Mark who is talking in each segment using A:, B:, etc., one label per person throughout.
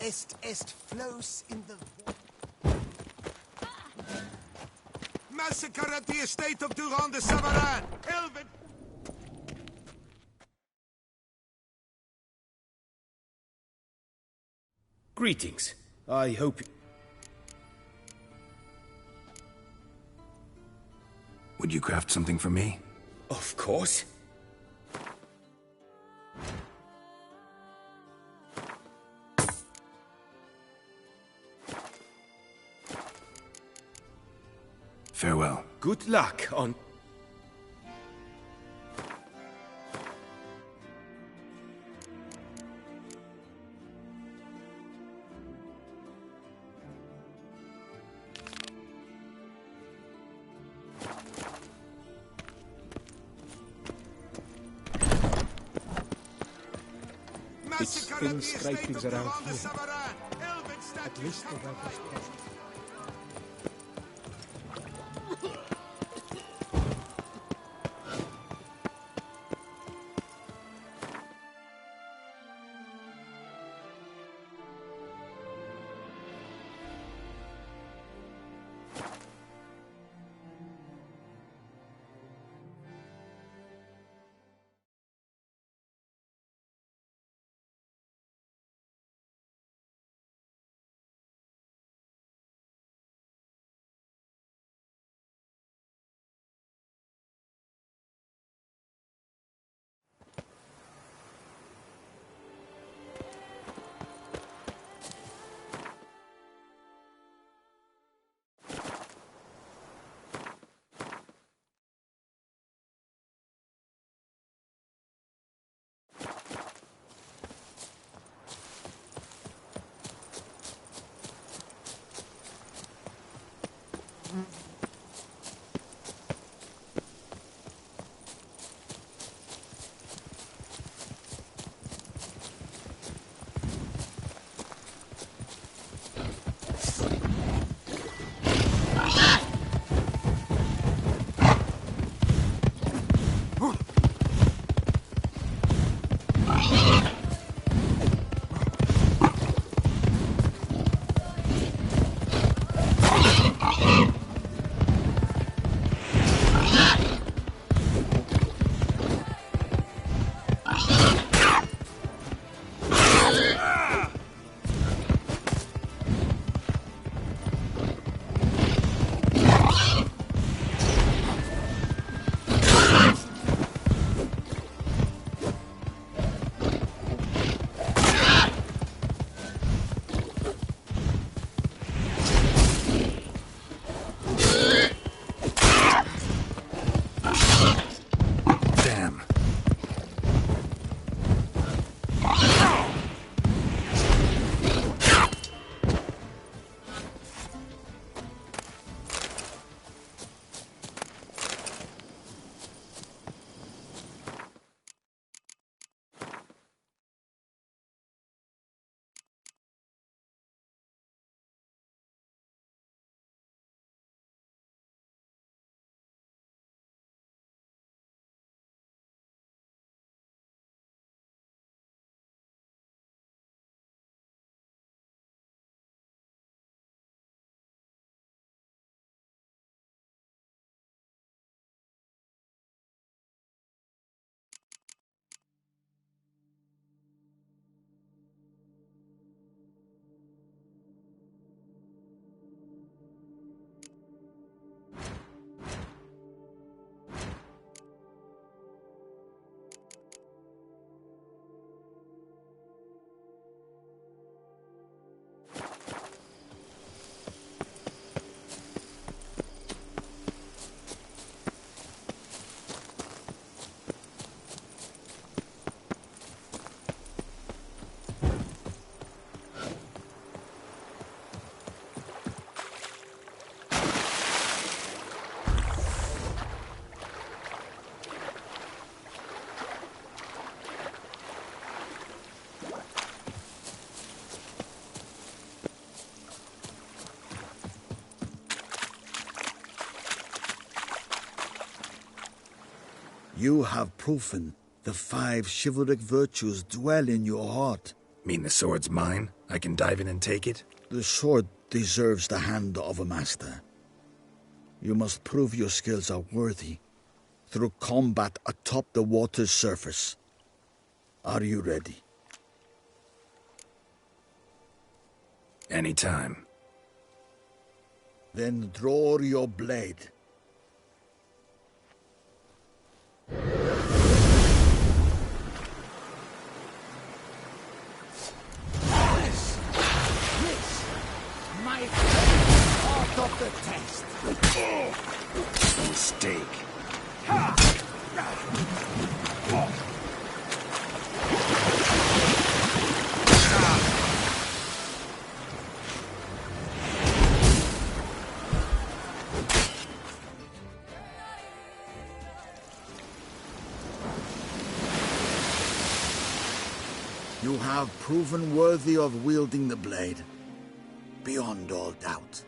A: est flows in the... Massacre at the estate of Durand de Savarin! Helvet!
B: Greetings. I hope...
C: Would you craft something for me?
B: Of course.
C: Farewell.
B: Good luck on...
D: It's been scrapings around here. At least the weather's present.
E: You have proven the 5 chivalric virtues dwell in your heart.
C: Mean the sword's mine? I can dive in and take it?
E: The sword deserves the hand of a master. You must prove your skills are worthy through combat atop the water's surface. Are you ready?
C: Anytime.
E: Then draw your blade.
A: My part of the test.
C: Mistake.
E: You have proven worthy of wielding the blade, beyond all doubt.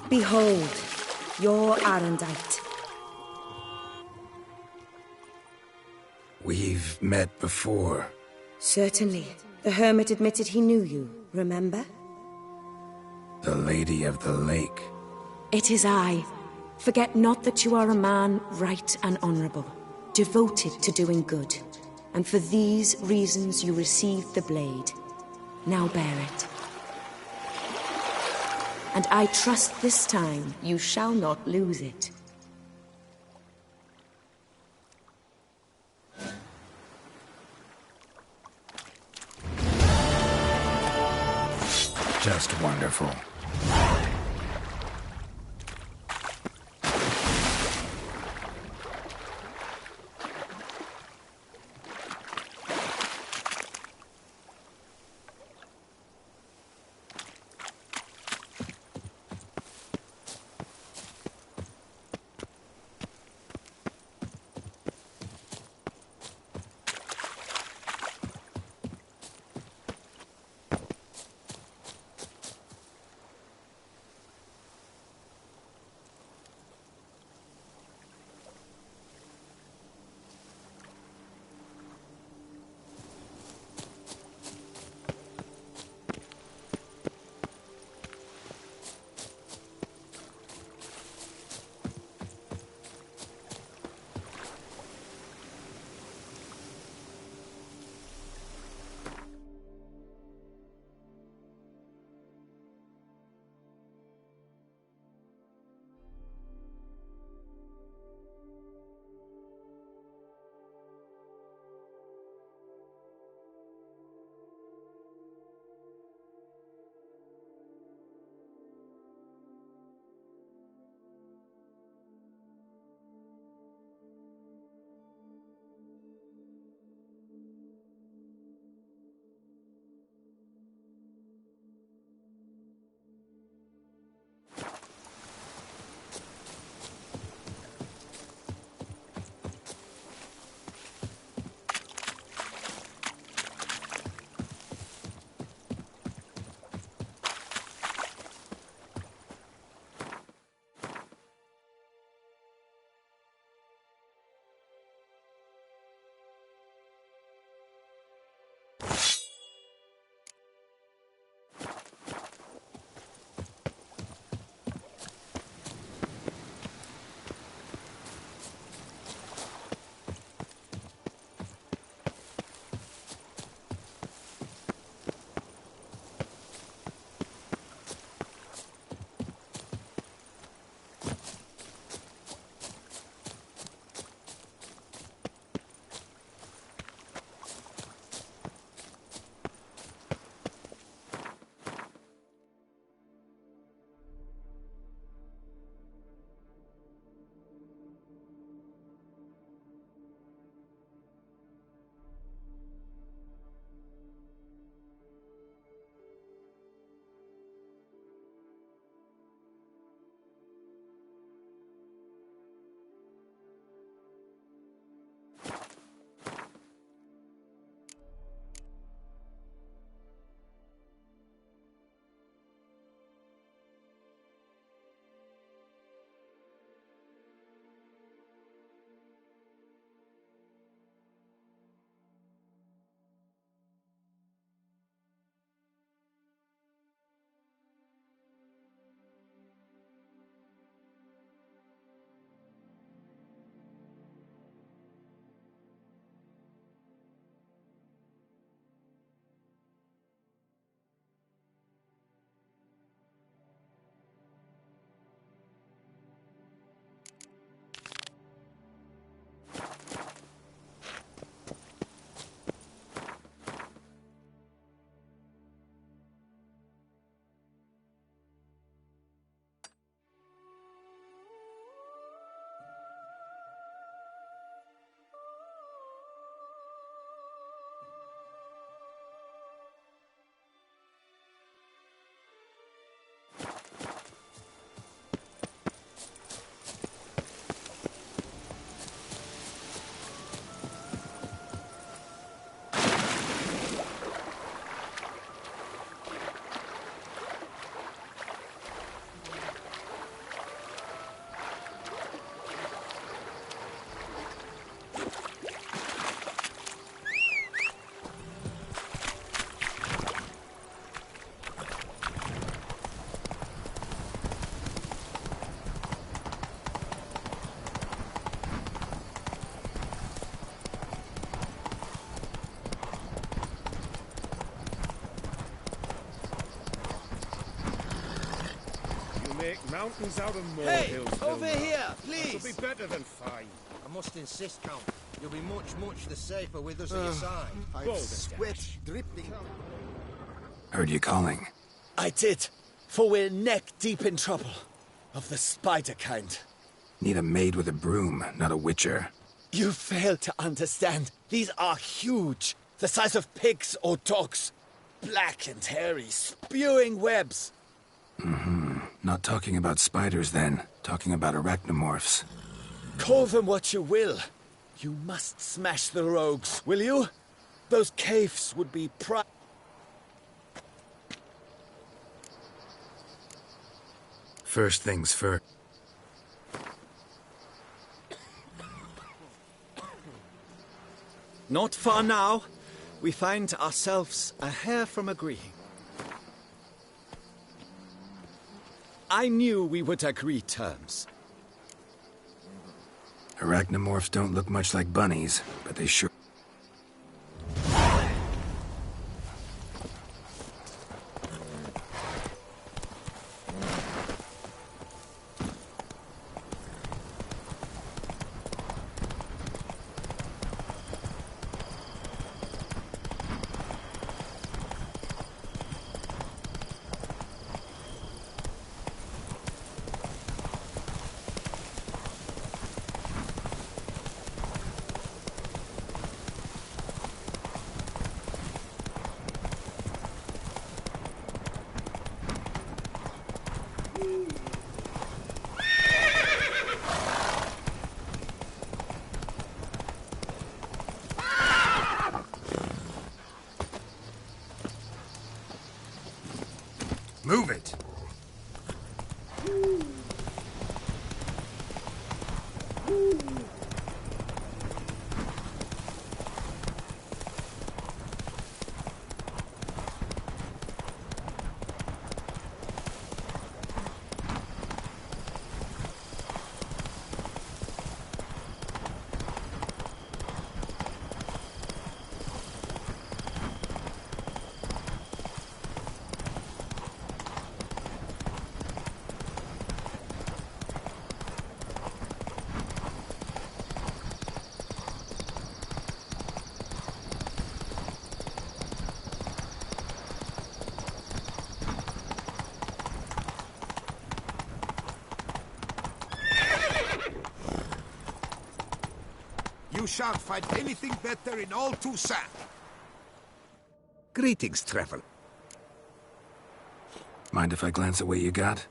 F: Behold, your Arendite.
C: We've met before.
F: Certainly. The hermit admitted he knew you, remember?
C: The Lady of the Lake.
F: It is I. Forget not that you are a man right and honorable, devoted to doing good. And for these reasons you received the blade. Now bear it. And I trust this time you shall not lose it.
C: Just wonderful.
G: Make mountains out of
A: Hey,
G: molehills.
A: over here,
G: It'll
A: please!
G: be better than 5.
H: I must insist, Count. You'll be much the safer with us at your side.
G: Bold
H: Sweat dripping.
C: Heard you calling.
A: I did, for we're neck-deep in trouble. Of the spider kind.
C: Need a maid with a broom, not a witcher.
A: You fail to understand. These are huge. The size of pigs or dogs. Black and hairy, spewing webs.
C: Not talking about spiders then. Talking about arachnomorphs.
A: Call them what you will. You must smash the rogues, will you? Those caves would be
C: First things first.
A: Not far now. We find ourselves a hair from agreeing. I knew we would agree terms.
C: Arachnomorphs don't look much like bunnies, but they sure... Move it!
I: You shan't find anything better in all Toussaint. Greetings, traveler.
C: Mind if I glance at what you got?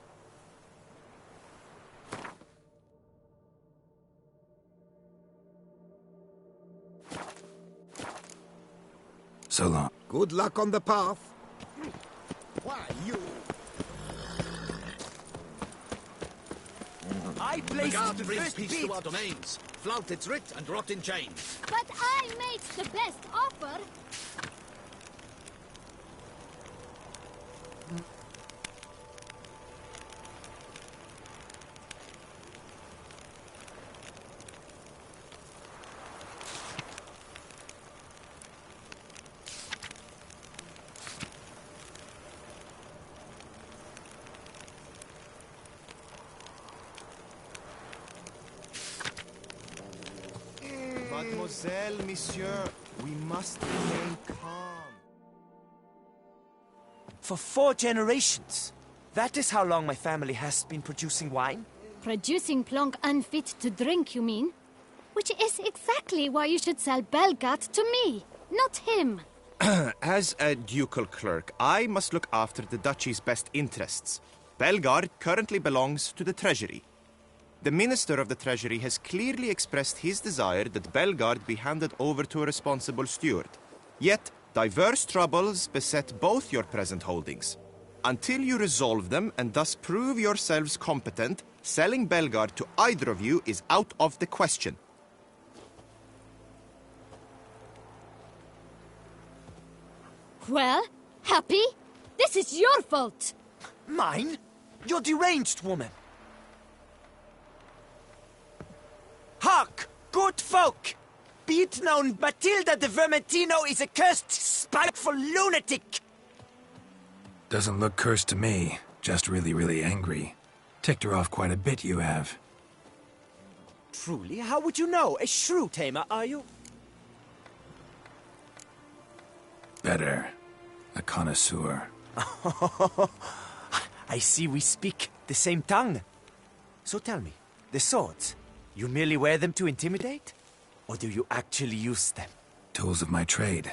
C: So long.
I: Good luck on the path. Why, you...
A: I placed
H: God
A: the
H: brings
A: first
H: peace
A: beat.
H: to our domains. Flout its writ and rot in chains.
J: But I made the best offer.
D: Mademoiselle, monsieur, we must remain calm.
K: For 4 generations. That is how long my family has been producing wine.
J: Producing plonk unfit to drink, you mean? Which is exactly why you should sell Belgat to me, not him.
L: As a ducal clerk, I must look after the duchy's best interests. Belgard currently belongs to the treasury. The Minister of the Treasury has clearly expressed his desire that Belgard be handed over to a responsible steward. Yet, diverse troubles beset both your present holdings. Until you resolve them and thus prove yourselves competent, selling Belgard to either of you is out of the question.
J: Well, Happy? This is your fault!
K: Mine? You're deranged, woman. Hark, good folk! Be it known, Matilda de Vermentino is a cursed, spiteful lunatic!
C: Doesn't look cursed to me. Just really, really angry. Ticked her off quite a bit, you have.
K: Truly? How would you know? A shrew tamer, are you?
C: Better. A connoisseur.
K: I see we speak the same tongue. So tell me, the swords, you merely wear them to intimidate? Or do you actually use them?
C: Tools of my trade.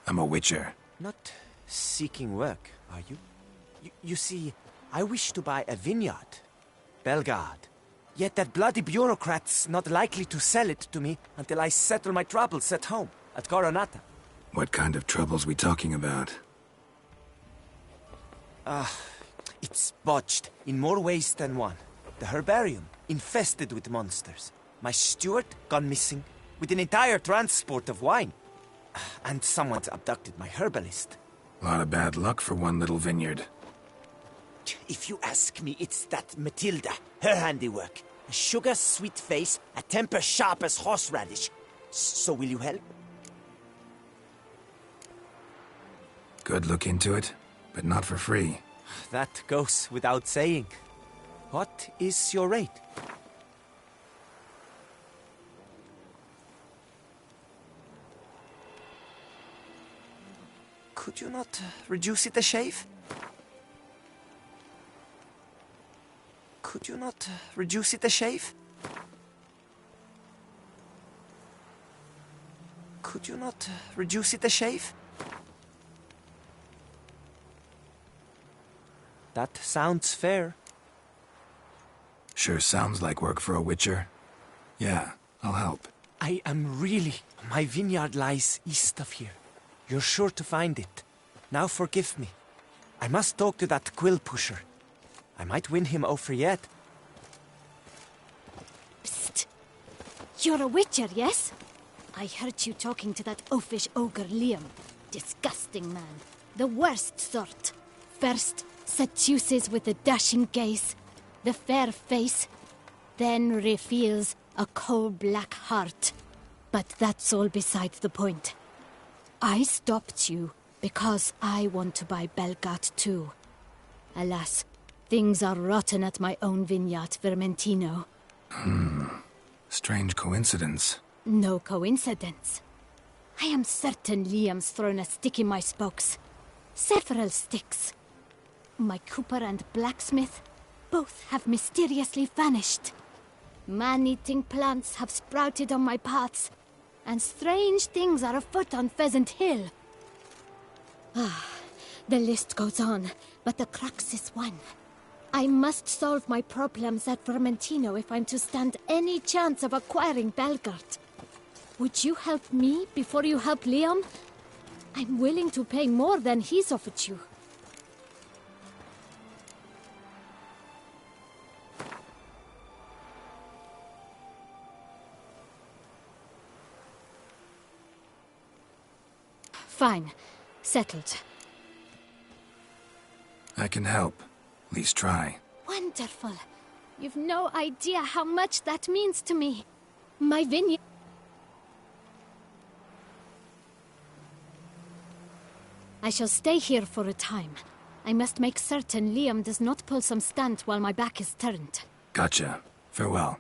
C: I'm a witcher.
K: Not seeking work, are you? You see, I wish to buy a vineyard. Belgard. Yet that bloody bureaucrat's not likely to sell it to me until I settle my troubles at home, at Coronata.
C: What kind of troubles we talking about?
K: It's botched in more ways than one. The herbarium, infested with monsters. My steward, gone missing, with an entire transport of wine. And someone's abducted my herbalist.
C: A lot of bad luck for one little vineyard.
K: If you ask me, it's that Matilda, her handiwork. A sugar-sweet face, a temper sharp as horseradish. So will you help?
C: Good look into it, but not for free.
K: That goes without saying. What is your rate? Could you not reduce it a shave? Could you not reduce it a shave? Could you not reduce it a shave? That sounds fair.
C: Sure sounds like work for a witcher. Yeah, I'll help.
K: I am really... My vineyard lies east of here. You're sure to find it. Now forgive me. I must talk to that quill pusher. I might win him over yet.
J: Psst. You're a witcher, yes? I heard you talking to that oafish ogre Liam. Disgusting man. The worst sort. First, seduces with a dashing gaze, the fair face, then reveals a coal-black heart. But that's all beside the point. I stopped you because I want to buy Belgard too. Alas, things are rotten at my own vineyard, Vermentino.
C: Strange coincidence.
J: No coincidence. I am certain Liam's thrown a stick in my spokes. Several sticks. My cooper and blacksmith both have mysteriously vanished. Man-eating plants have sprouted on my paths, and strange things are afoot on Pheasant Hill. The list goes on, but the crux is one. I must solve my problems at Vermentino if I'm to stand any chance of acquiring Belgard. Would you help me before you help Liam? I'm willing to pay more than he's offered you. Fine. Settled.
C: I can help. At least try.
J: Wonderful. You've no idea how much that means to me. My vineyard... I shall stay here for a time. I must make certain Liam does not pull some stunt while my back is turned.
C: Gotcha. Farewell.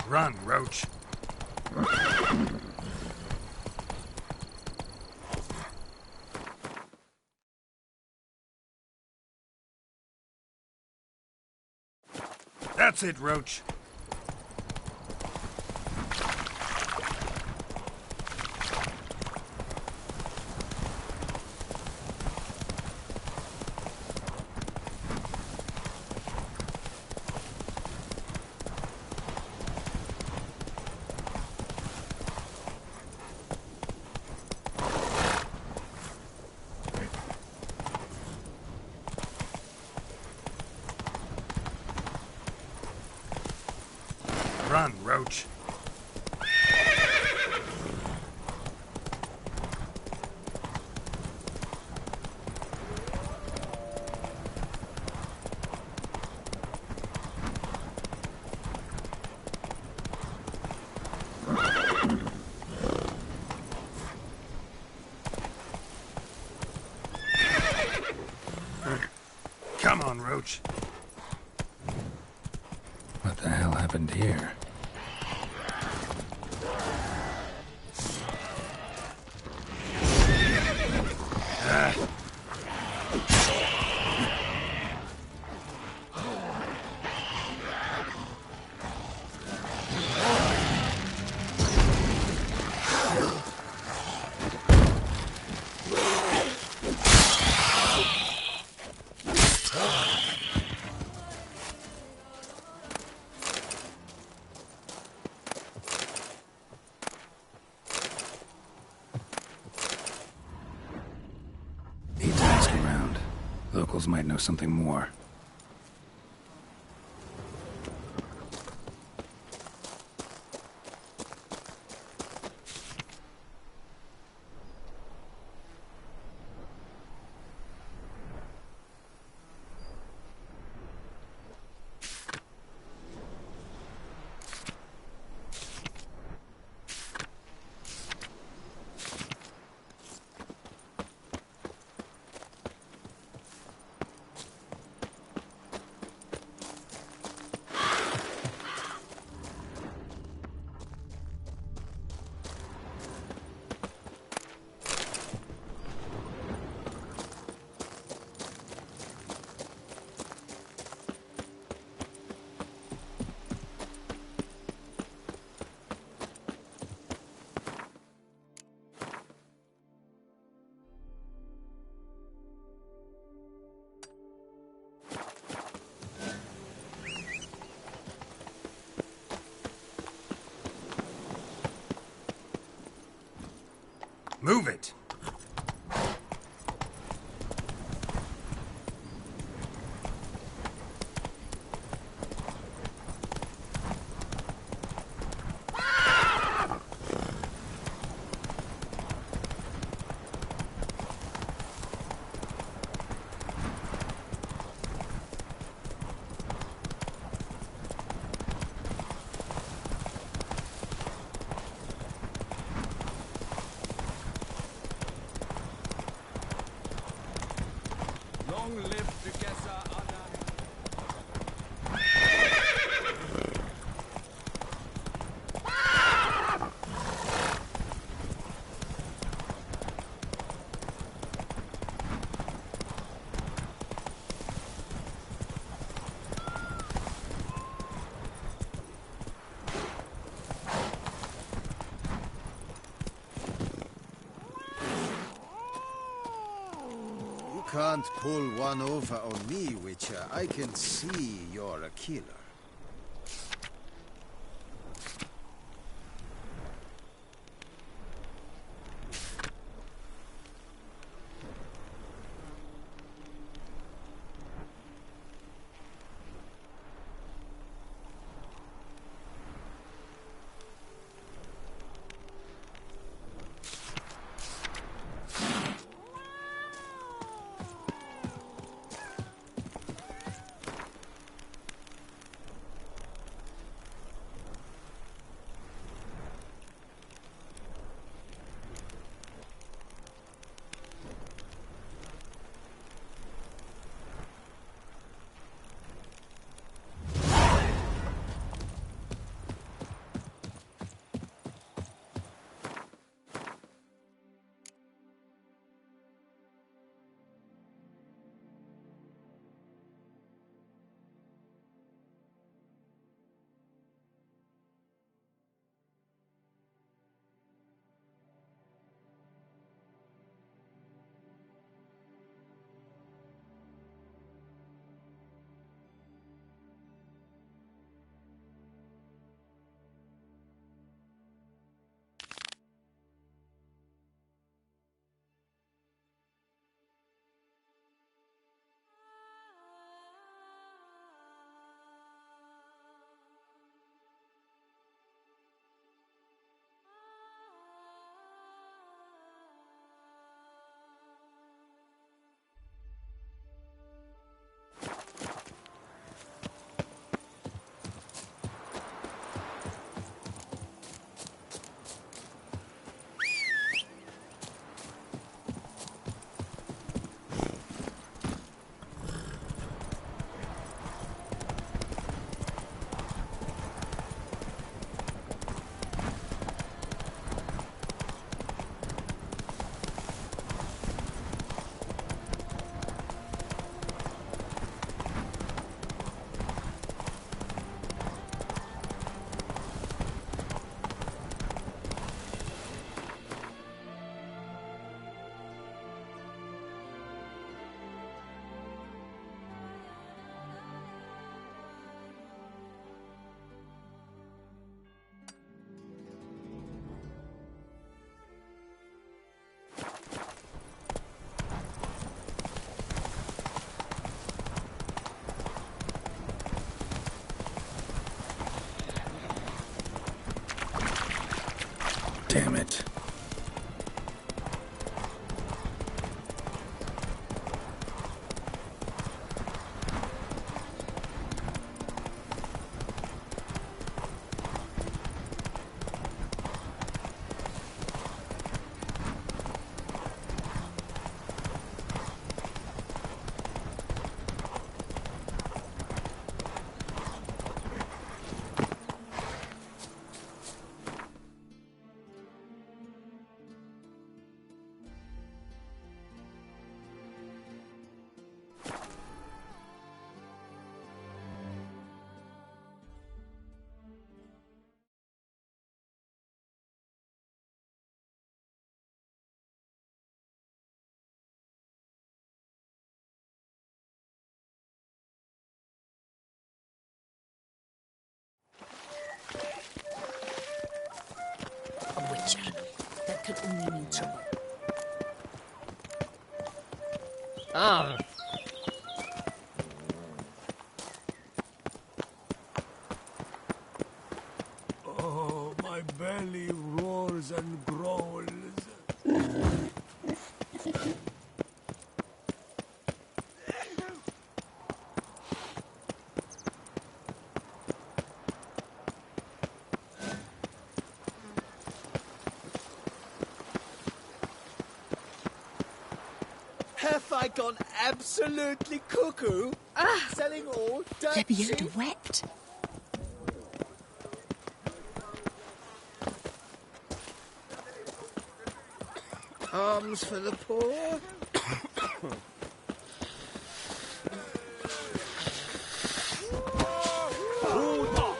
C: Run, Roach. That's it, Roach. Run, Roach. Come on, Roach. What the hell happened here? Need to ask around. Locals might know something more. Move it!
G: Long live the Gesa Adam.
H: Can't pull one over on me, Witcher. I can see you're a killer.
F: only mean trouble.
I: Ah.
G: Oh, my belly roars and growls.
A: Have I gone absolutely cuckoo? Selling all dirt
F: They're beyond
A: cheap?
F: wet.
I: Alms for the poor.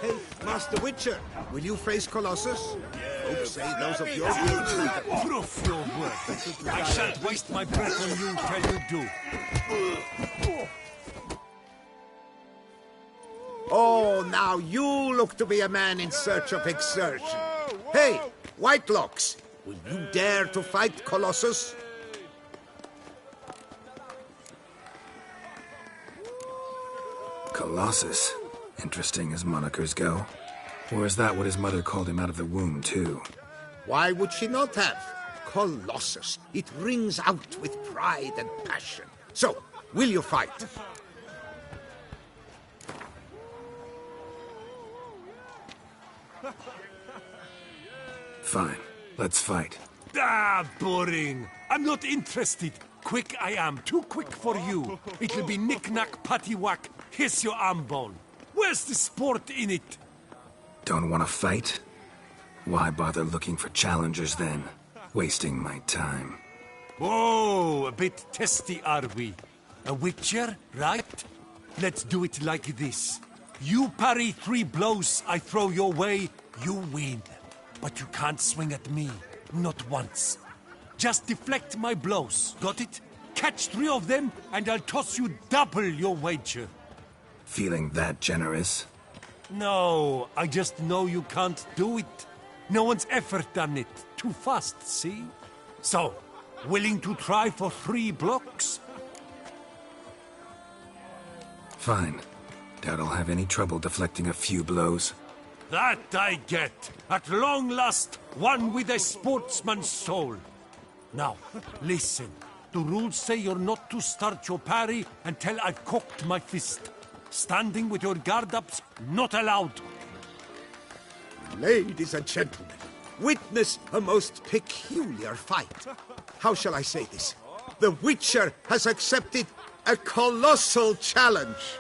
H: Hey, Master Witcher, will you face Colossus? Folks say those of your build.
G: Proof your worth. I shan't waste my breath on you till you do.
I: Oh, now you look to be a man in search of exertion. Hey, Whitelocks, will you dare to fight Colossus?
C: Colossus. Interesting as monikers go. Or is that what his mother called him out of the womb, too?
I: Why would she not have? Colossus. It rings out with pride and passion. So, will you fight?
C: Fine. Let's fight.
G: Ah, boring. I'm not interested. Quick I am. Too quick for you. It'll be knick-knack, paddywhack. Here's your arm bone. Where's the sport in it?
C: Don't want to fight? Why bother looking for challengers then? Wasting my time.
G: Oh, a bit testy are we? A witcher, right? Let's do it like this. You parry 3 blows I throw your way, you win. But you can't swing at me, not once. Just deflect my blows, got it? Catch 3 of them, and I'll toss you double your wager.
C: Feeling that generous?
G: No, I just know you can't do it. No one's ever done it. Too fast, see? So, willing to try for 3 blocks?
C: Fine. Doubt I'll have any trouble deflecting a few blows.
G: That I get. At long last, one with a sportsman's soul. Now, listen. The rules say you're not to start your parry until I've cocked my fist. Standing with your guard-ups, not allowed.
I: Ladies and gentlemen, witness a most peculiar fight. How shall I say this? The Witcher has accepted a colossal challenge.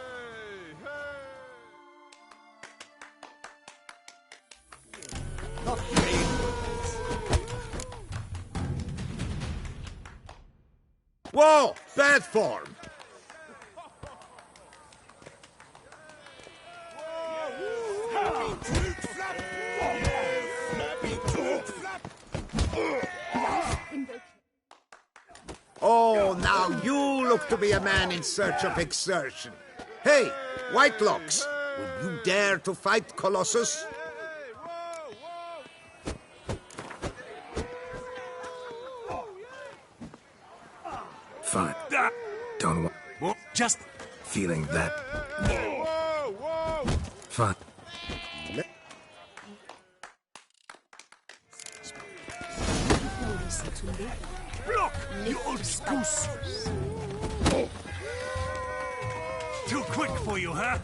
I: Whoa! Bad form! Oh, now you look to be a man in search of exertion. Hey, Whitelocks, will you dare to fight Colossus?
C: Fine. Don't want...
G: Just...
C: Feeling that... Fine.
G: Block, you old goose! Too quick for you, huh?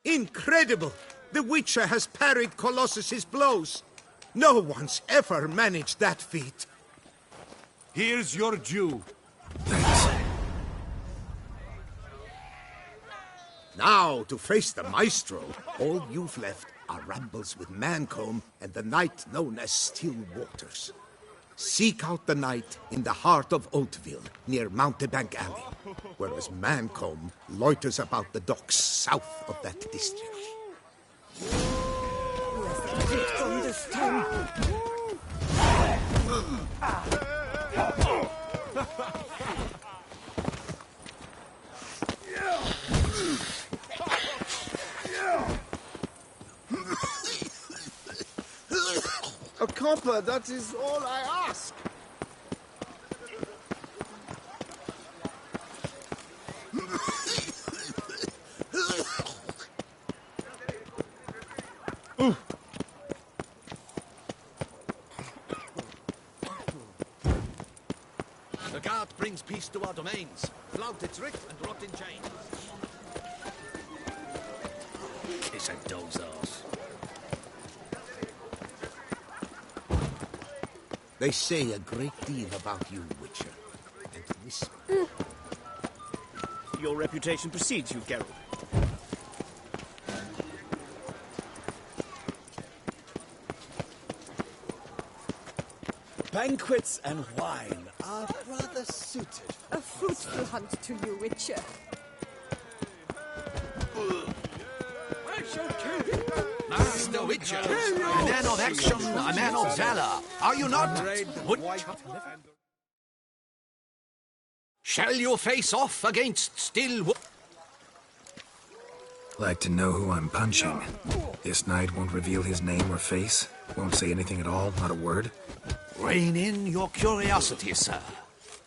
I: Incredible! The Witcher has parried Colossus's blows. No one's ever managed that feat.
G: Here's your due.
C: Thanks.
I: Now, to face the Maestro, all you've left are rambles with Mancomb and the night known as Still Waters. Seek out the night in the heart of Oatville, near Mountebank Alley, whereas Mancomb loiters about the docks south of that district.
H: A copper, that is all I ask.
M: The guard brings peace to our domains. Flout its writ and rot in chains.
N: Kiss a dog's arse.
I: They say a great deal about you, Witcher. And whisper.
N: Your reputation precedes you, Geralt.
A: Banquets and wine are rather suited.
O: A fruitful hunt to you, Witcher.
M: Master Witcher, a man of action, a man of valor. Are you not? Shall you face off against still...
C: Like to know who I'm punching. This knight won't reveal his name or face. Won't say anything at all, not a word.
M: Rein in your curiosity, sir.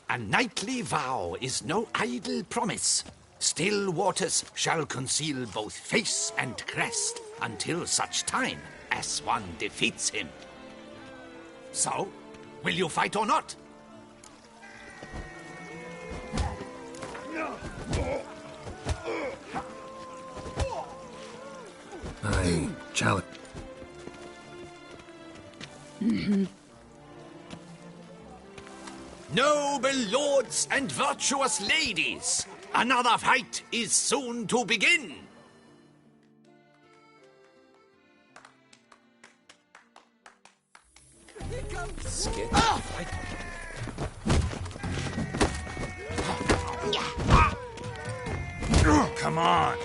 M: A knightly vow is no idle promise. Still waters shall conceal both face and crest until such time as one defeats him. So, will you fight or not?
C: I challenge.
M: Noble lords and virtuous ladies, another fight is soon to begin.
K: Skid.
N: Come on.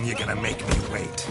C: long you gonna make me wait?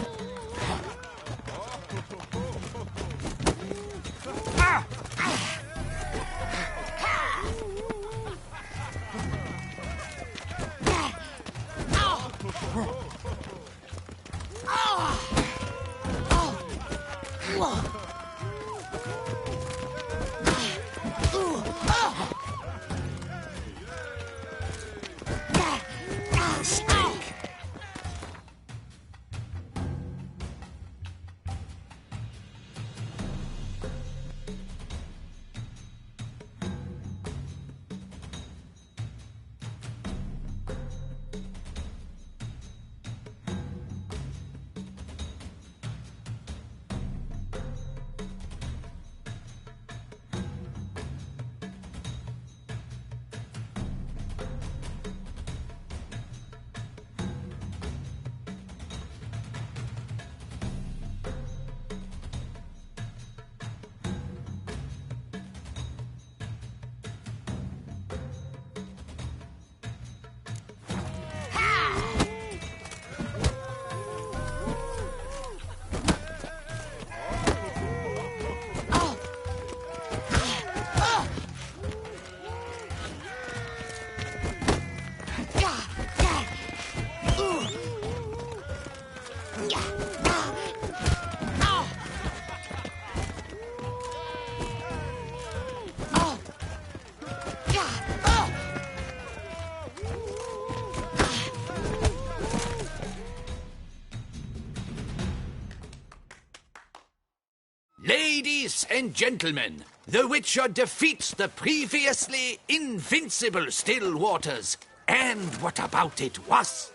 M: Ladies and gentlemen, the Witcher defeats the previously invincible Still Waters. And what about it was?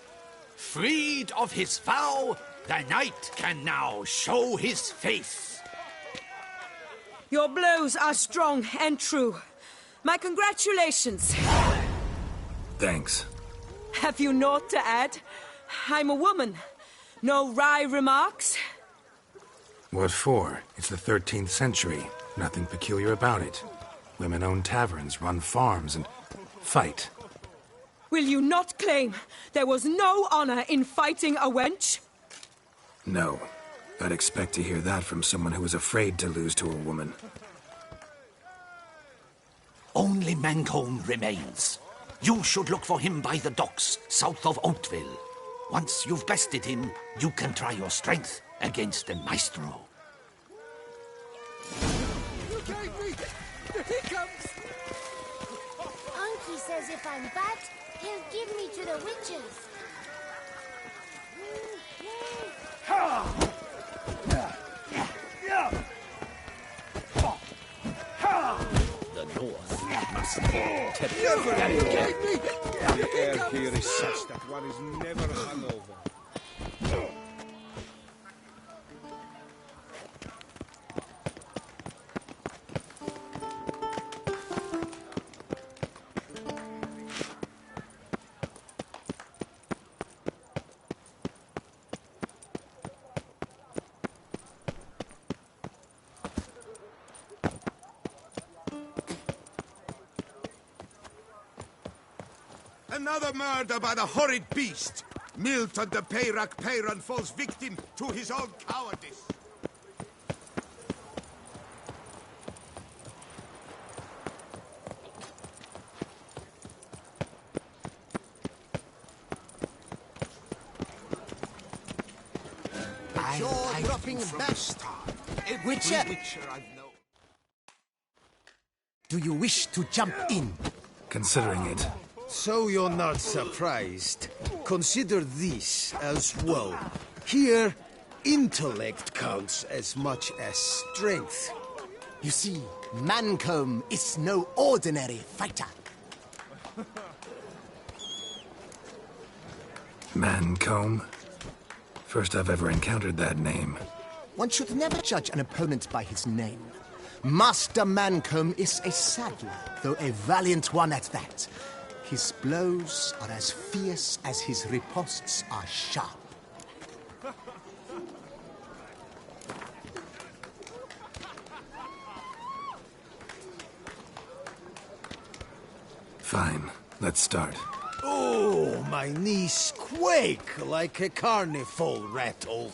M: Freed of his vow, the knight can now show his face.
F: Your blows are strong and true. My congratulations.
C: Thanks.
F: Have you naught to add? I'm a woman. No wry remarks?
C: What for? It's the 13th century. Nothing peculiar about it. Women own taverns, run farms, and fight.
F: Will you not claim there was no honor in fighting a wench?
C: No. I'd expect to hear that from someone who was afraid to lose to a woman.
M: Only Mancomb remains. You should look for him by the docks, south of Oatville. Once you've bested him, you can try your strength against the Maestro.
O: Here he comes!
P: Unky says if I'm bad, he'll give me to the witches.
M: The North must
H: Never again! The air here is such that one is never hungover. Another murder by the horrid beast! Milton the Peyrak Peyran falls victim to his own cowardice.
Q: Jaw-dropping bastard! Witcher! Do you wish to jump in?
C: Considering it.
H: So you're not surprised. Consider this as well. Here, intellect counts as much as strength.
Q: You see, Mancomb is no ordinary fighter.
C: Mancomb? First I've ever encountered that name.
Q: One should never judge an opponent by his name. Master Mancomb is a sad lad, though a valiant one at that. His blows are as fierce as his riposts are sharp.
C: Fine, let's start.
M: Oh,
H: my knees quake like a carnival rattle.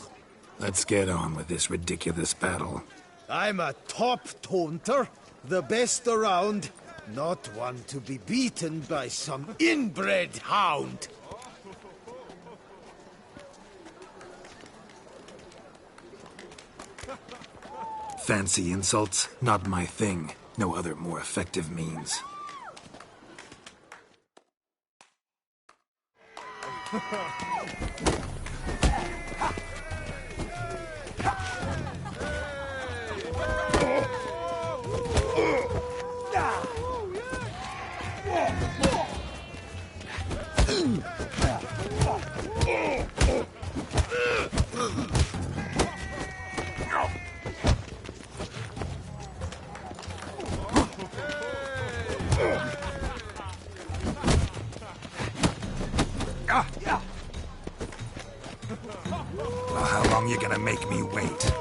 C: Let's get on with this ridiculous battle.
H: I'm a top taunter, the best around, not one to be beaten by some inbred hound.
C: Fancy insults? Not my thing. No other more effective means. Well, how long you gonna make me wait?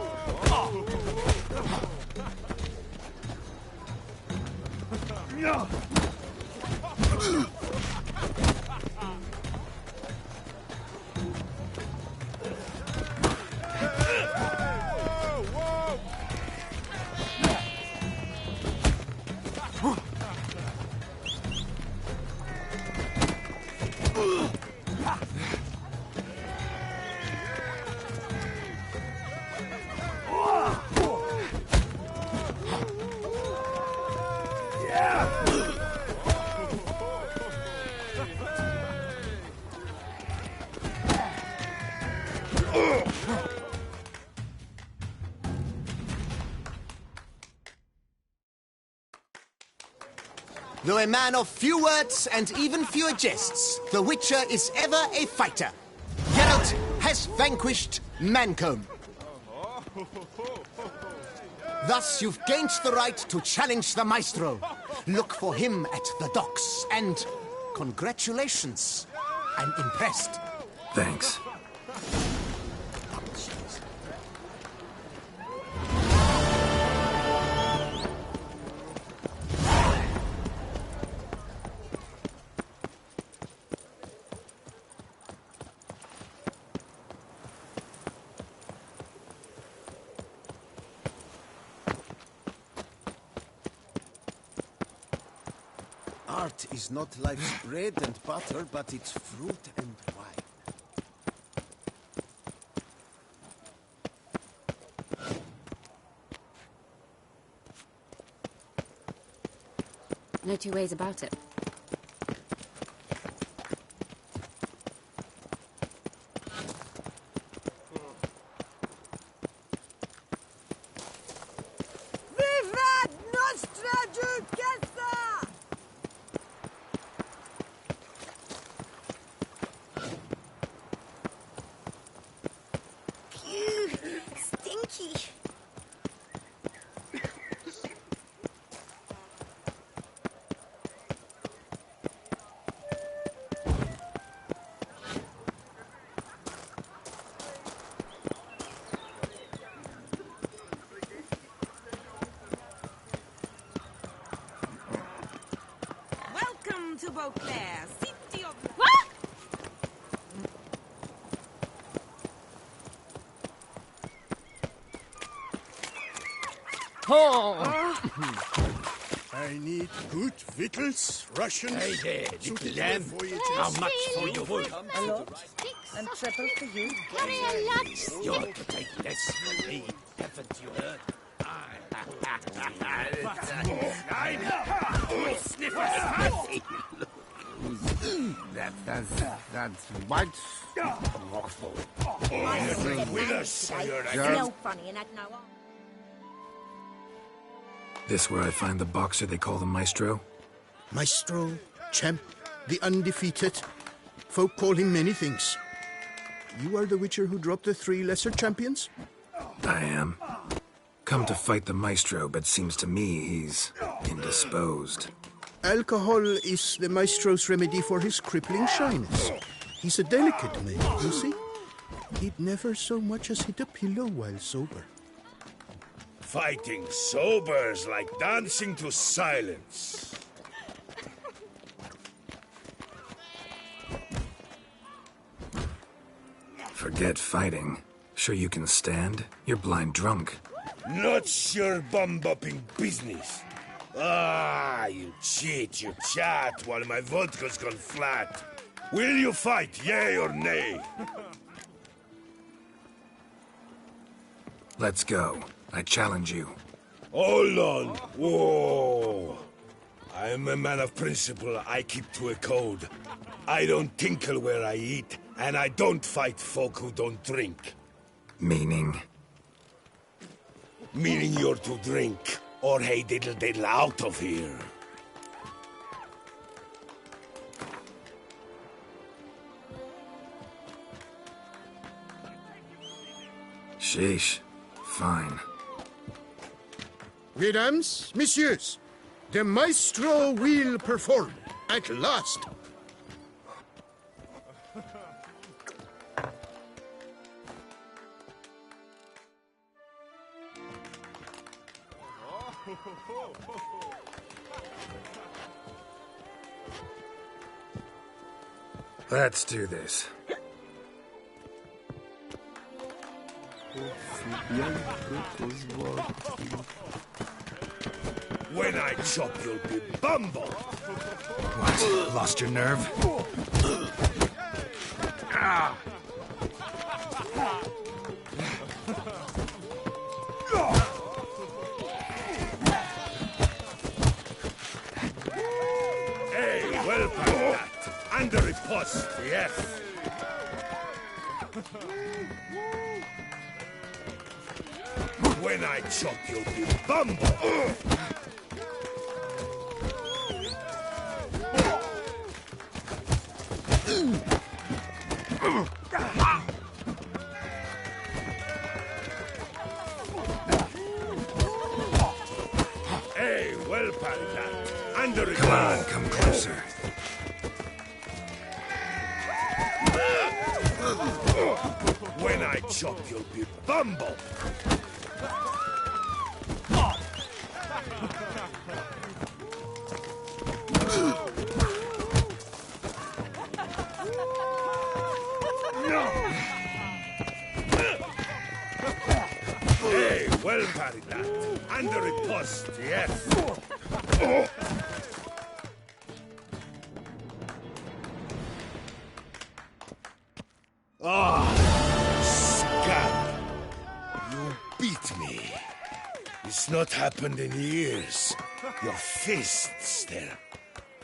Q: Though a man of few words and even fewer jests, the Witcher is ever a fighter. Geralt has vanquished Mancomb. Thus you've gained the right to challenge the Maestro. Look for him at the docks, and congratulations. I'm impressed.
C: Thanks.
H: Art is not life's bread and butter, but its fruit and wine.
F: No two ways about it.
P: Stinky.
R: Welcome to Beauclair, city of...
P: What?
S: I need good victuals, rations.
A: Hey there, little lamb. How much for your wool?
R: A lot. And triple for you.
P: Carry a lot.
A: You're to take less from me, haven't you heard?
S: That's what?
P: No funny and act no.
C: This where I find the boxer they call the Maestro?
S: Maestro, champ, the undefeated. Folk call him many things. You are the Witcher who dropped the 3 lesser champions?
C: I am. Come to fight the Maestro, but seems to me he's indisposed.
S: Alcohol is the Maestro's remedy for his crippling shyness. He's a delicate man, you see? He'd never so much as hit a pillow while sober.
T: Fighting sober's like dancing to silence.
C: Forget fighting. Sure you can stand? You're blind drunk.
T: Not your bum-bopping business. Ah, you cheat, you chat, while my vodka's gone flat. Will you fight, yay or nay?
C: Let's go. I challenge you.
T: Hold on. Whoa. I'm a man of principle. I keep to a code. I don't tinkle where I eat, and I don't fight folk who don't drink.
C: Meaning?
T: Meaning you're to drink, or hey diddle diddle out of here.
C: Sheesh. Fine.
S: Mesdames, messieurs, the maestro will perform at last.
C: Let's do this.
T: When I chop, you'll be bumble.
C: What? Lost your nerve? Ah!
T: Hey, well done that. And a riposte, yes. When I chop, you'll be bumble. Hey, well parried that. And a riposte.
C: Come on, come closer.
T: When I chop, you'll be bumble. Hey, well parried that. And a riposte, yes. Scab! You beat me. It's not happened in years. Your fists, they're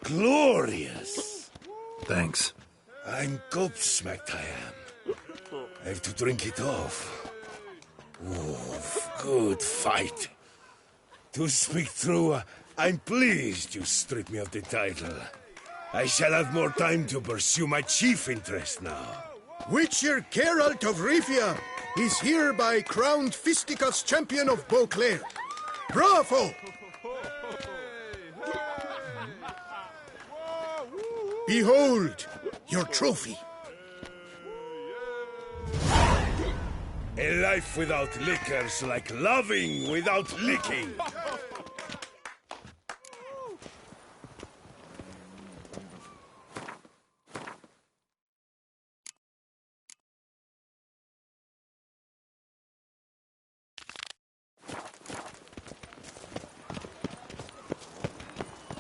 T: glorious.
C: Thanks.
T: I'm gobsmacked, I am. I have to drink it off. Oof, good fight. To speak true, I'm pleased you stripped me of the title. I shall have more time to pursue my chief interest now.
S: Witcher Geralt of Rivia is hereby crowned fisticuffs champion of Beauclair. Bravo! Behold your trophy.
T: A life without liquor's like loving without licking.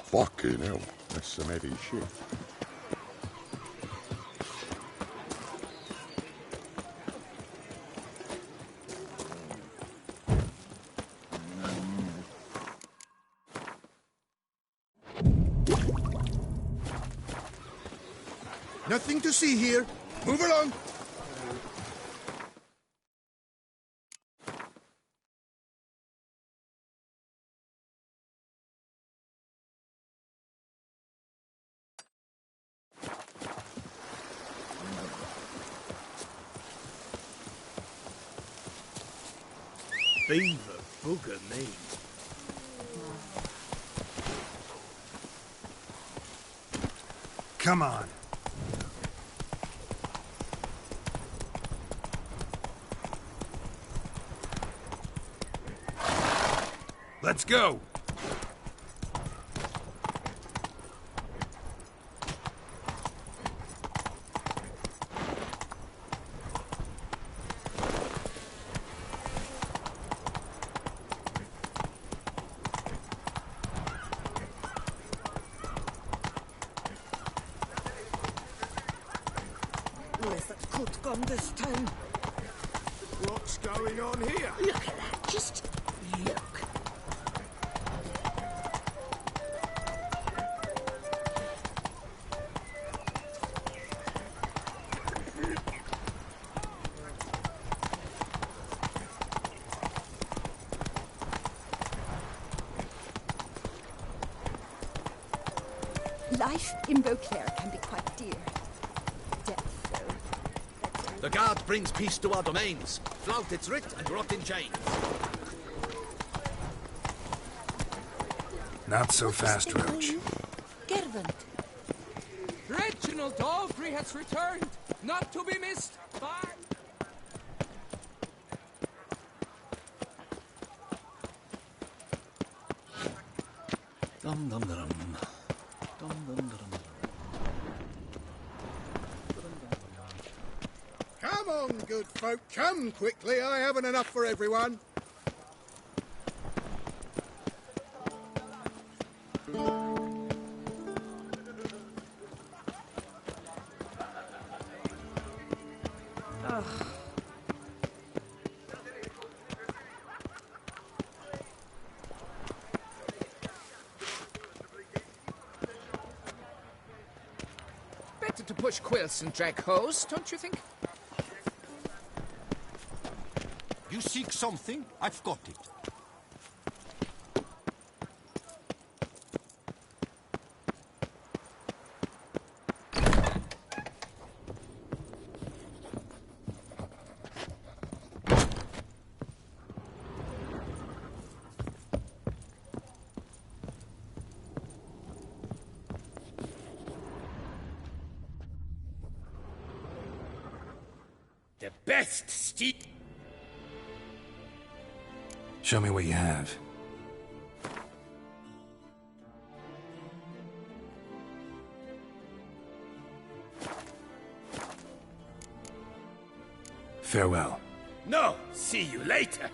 U: Fucking hell, that's some heavy shit.
S: Nothing to see here. Move along.
D: Beaver booger me.
C: Come on. Let's go!
O: them this time.
H: What's going on here?
O: Look at that. Just look.
B: Life in Beauclair can be quite dear. Death, though.
M: The guard brings peace to our domains. Flout its writ and rot in chains.
C: Not so fast, Roach.
B: Gervant.
O: Reginald Dauphry has returned, not to be missed. Bye.
M: Dum dum dum.
S: Come on, good folk, come quickly. I haven't enough for everyone.
O: Better to push quilts and drag hose, don't you think?
G: You seek something? I've got it.
M: The best steed.
C: Show me what you have. Farewell.
M: No, see you later.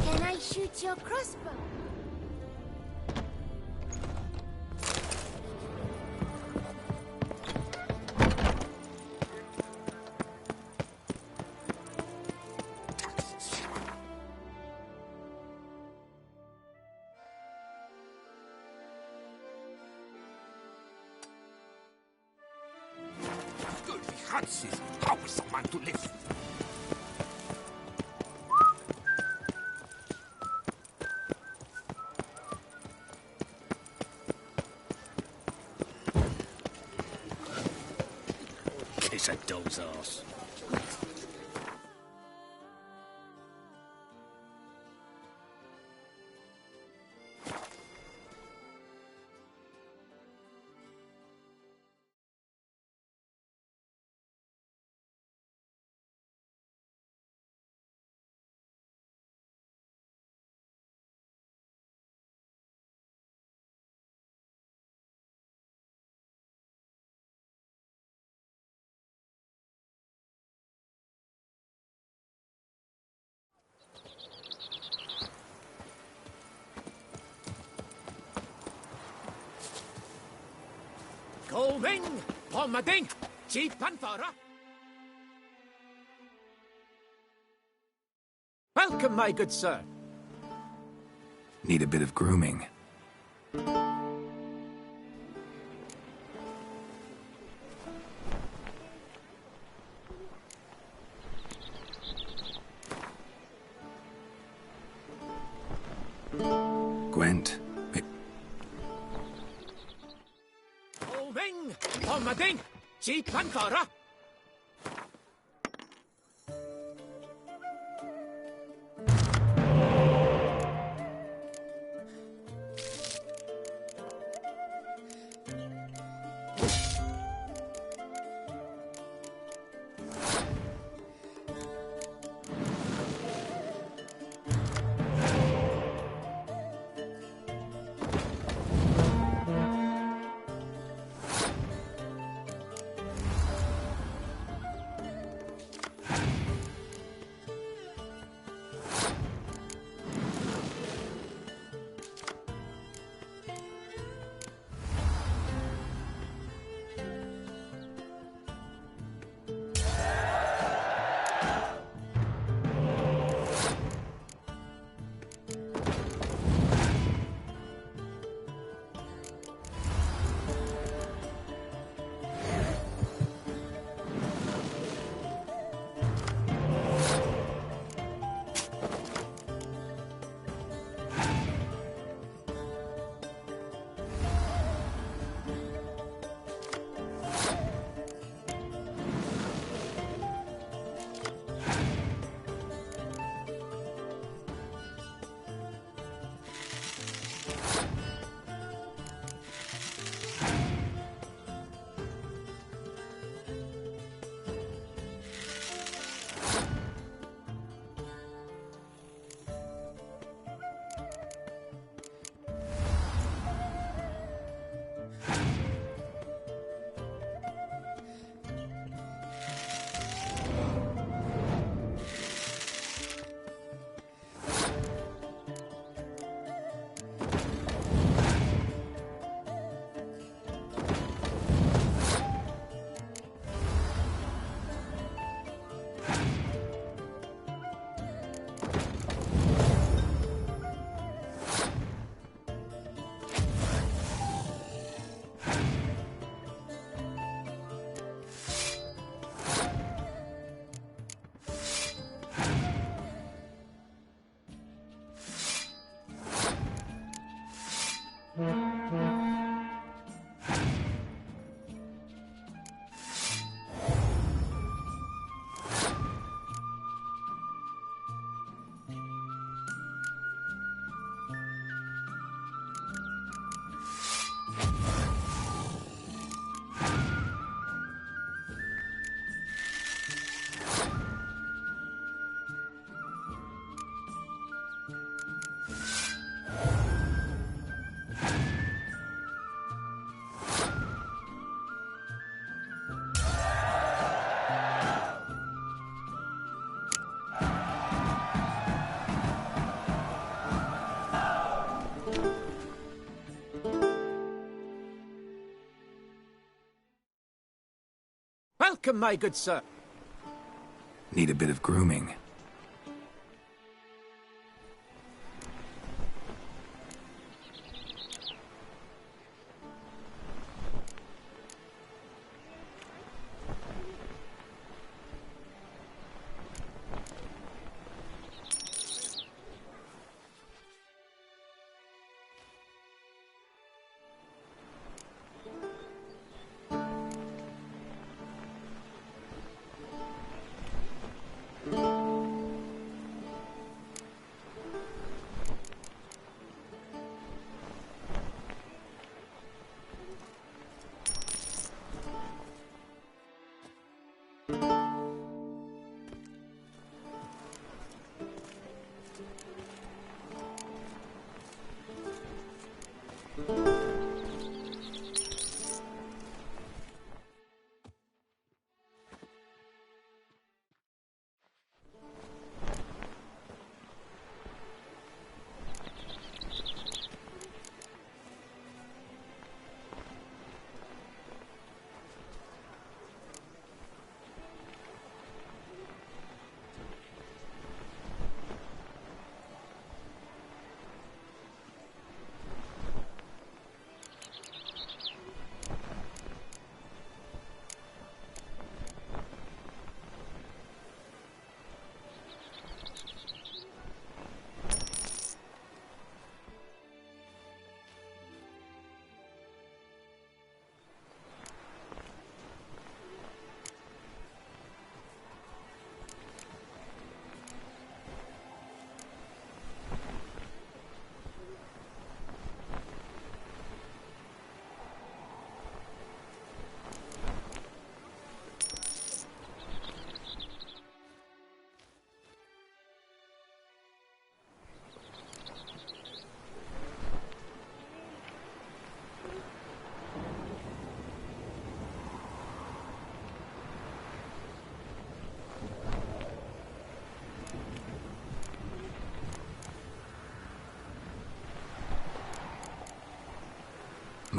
P: Can I shoot your crossbow?
M: Filthy Hanses, how is someone to live?
N: Kiss a dog's ass.
M: Going, Pomadink, Chief Panthara.
K: Welcome, my good sir.
C: Need a bit of grooming. Gwent.
M: Going, Pomadink, Chief Panthara.
D: Welcome, my good sir.
C: Need a bit of grooming.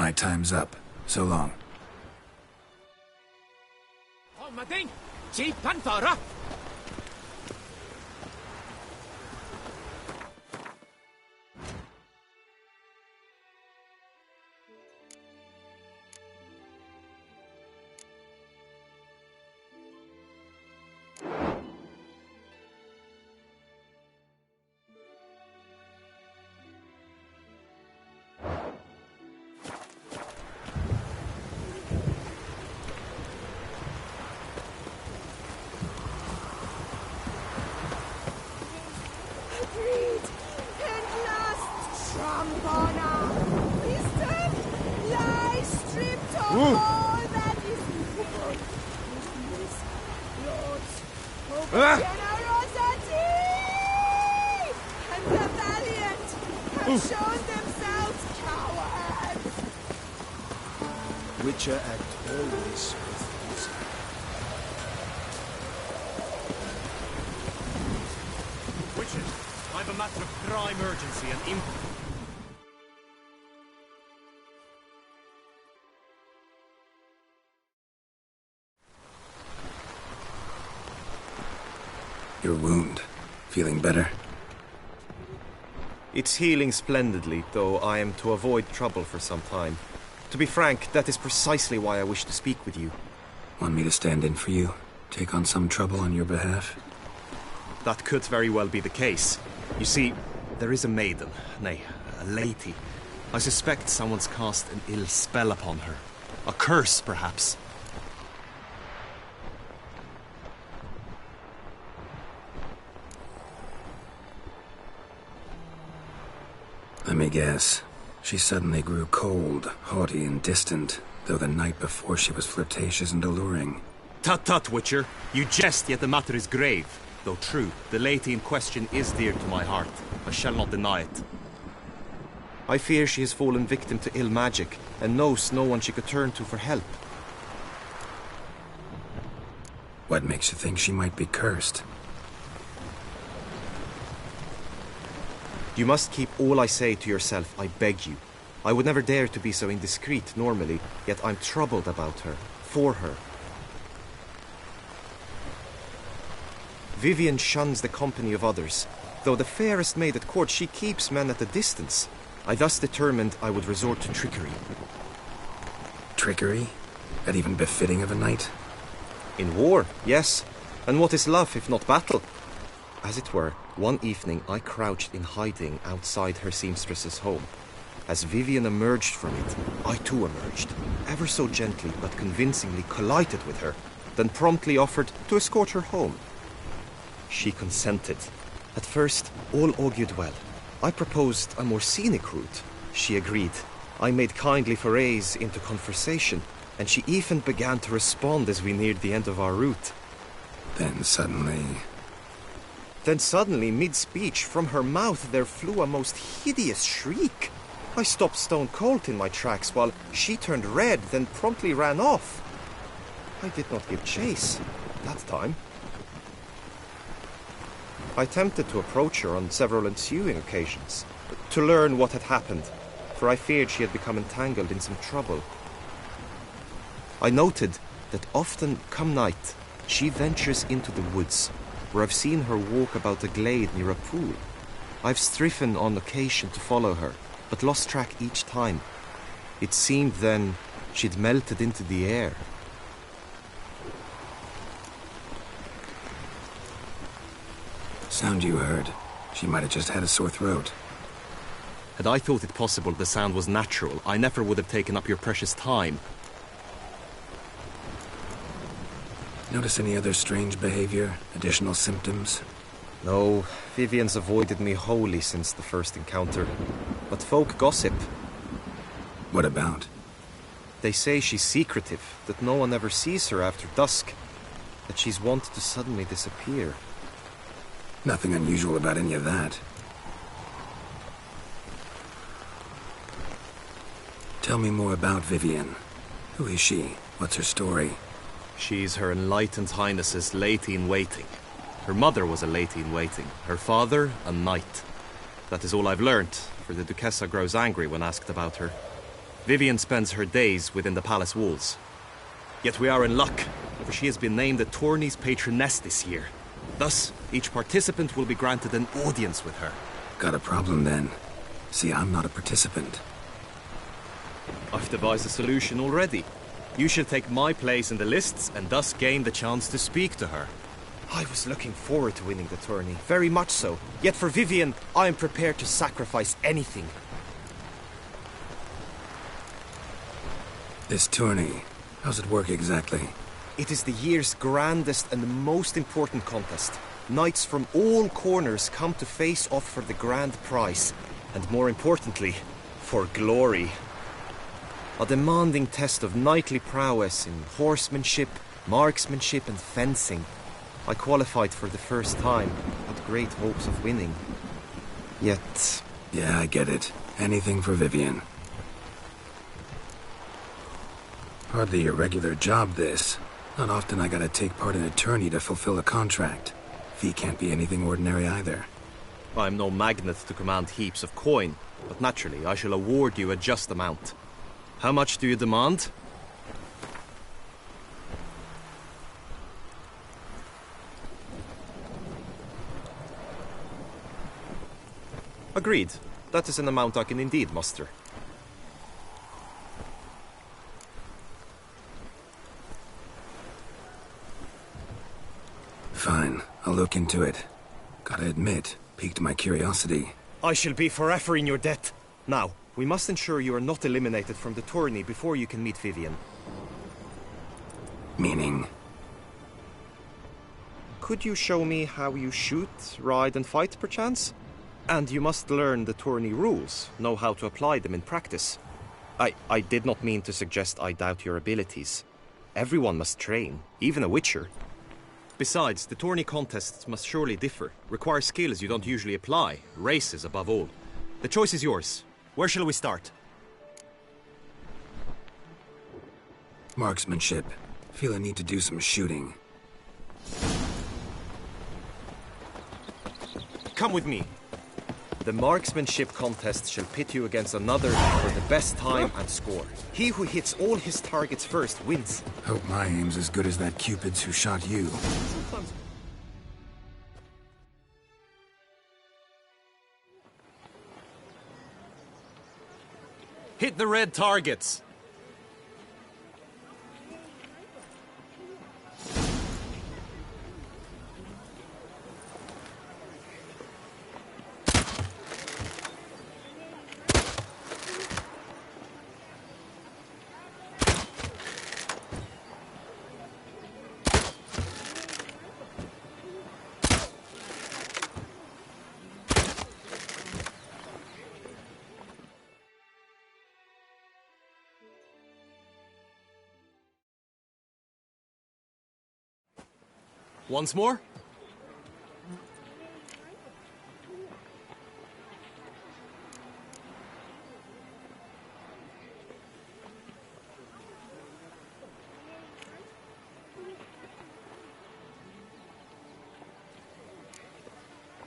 C: My time's up. So long.
D: Oh, my ding! Chief Panthara!
H: Witcher act always with reason.
L: Witches, I've a matter of prime urgency and
C: Your wound. Feeling better?
L: It's healing splendidly, though I am to avoid trouble for some time. To be frank, that is precisely why I wish to speak with you.
C: Want me to stand in for you? Take on some trouble on your behalf?
L: That could very well be the case. You see, there is a maiden, nay, a lady. I suspect someone's cast an ill spell upon her. A curse, perhaps.
C: Let me guess. She suddenly grew cold, haughty and distant, though the night before she was flirtatious and alluring.
L: Tut tut, Witcher. You jest, yet the matter is grave. Though true, the lady in question is dear to my heart. I shall not deny it. I fear she has fallen victim to ill magic, and knows no one she could turn to for help.
C: What makes you think she might be cursed?
L: You must keep all I say to yourself, I beg you. I would never dare to be so indiscreet normally, yet I'm troubled about her, for her. Vivian shuns the company of others. Though the fairest maid at court, she keeps men at a distance. I thus determined I would resort to trickery.
C: Trickery? That even befitting of a knight?
L: In war, yes. And what is love if not battle? As it were, one evening I crouched in hiding outside her seamstress's home. As Vivian emerged from it, I too emerged, ever so gently but convincingly collided with her, then promptly offered to escort her home. She consented. At first, all augured well. I proposed a more scenic route. She agreed. I made kindly forays into conversation, and she even began to respond as we neared the end of our route.
C: Then suddenly,
L: mid-speech, from her mouth there flew a most hideous shriek. I stopped stone cold in my tracks while she turned red, then promptly ran off. I did not give chase that time. I attempted to approach her on several ensuing occasions, to learn what had happened, for I feared she had become entangled in some trouble. I noted that often, come night, she ventures into the woods, where I've seen her walk about a glade near a pool. I've striven on occasion to follow her, but lost track each time. It seemed then she'd melted into the air.
C: Sound you heard. She might have just had a sore throat.
L: Had I thought it possible the sound was natural, I never would have taken up your precious time.
C: Notice any other strange behavior? Additional symptoms?
L: No, Vivian's avoided me wholly since the first encounter. But folk gossip.
C: What about?
L: They say she's secretive, that no one ever sees her after dusk, that she's wont to suddenly disappear.
C: Nothing unusual about any of that. Tell me more about Vivian. Who is she? What's her story?
L: She's Her Enlightened Highness's lady-in-waiting. Her mother was a lady-in-waiting. Her father, a knight. That is all I've learnt, for the Duchessa grows angry when asked about her. Vivian spends her days within the palace walls. Yet we are in luck, for she has been named the tourney's patroness this year. Thus, each participant will be granted an audience with her.
C: Got a problem then. See, I'm not a participant.
L: I've devised a solution already. You shall take my place in the lists and thus gain the chance to speak to her. I was looking forward to winning the tourney, very much so. Yet for Vivian, I am prepared to sacrifice anything.
C: This tourney, how's it work exactly?
L: It is the year's grandest and most important contest. Knights from all corners come to face off for the grand prize, and more importantly, for glory. A demanding test of knightly prowess in horsemanship, marksmanship and fencing. I qualified for the first time, had great hopes of winning. Yet...
C: Yeah, I get it. Anything for Vivian. Hardly a regular job, this. Not often I gotta take part in a tourney to fulfill a contract. Fee can't be anything ordinary either.
L: I'm no magnet to command heaps of coin, but naturally I shall award you a just amount. How much do you demand? Agreed. That is an amount I can indeed muster.
C: Fine. I'll look into it. Gotta admit, piqued my curiosity.
L: I shall be forever in your debt. Now, we must ensure you are not eliminated from the tourney before you can meet Vivian.
C: Meaning?
L: Could you show me how you shoot, ride and fight, perchance? And you must learn the tourney rules, know how to apply them in practice. I did not mean to suggest I doubt your abilities. Everyone must train, even a witcher. Besides, the tourney contests must surely differ, require skills you don't usually apply, races above all. The choice is yours. Where shall we start?
C: Marksmanship. Feel a need to do some shooting.
L: Come with me. The marksmanship contest shall pit you against another for the best time and score. He who hits all his targets first wins.
C: Hope my aim's as good as that Cupid's who shot you.
L: Hit the red targets. Once more?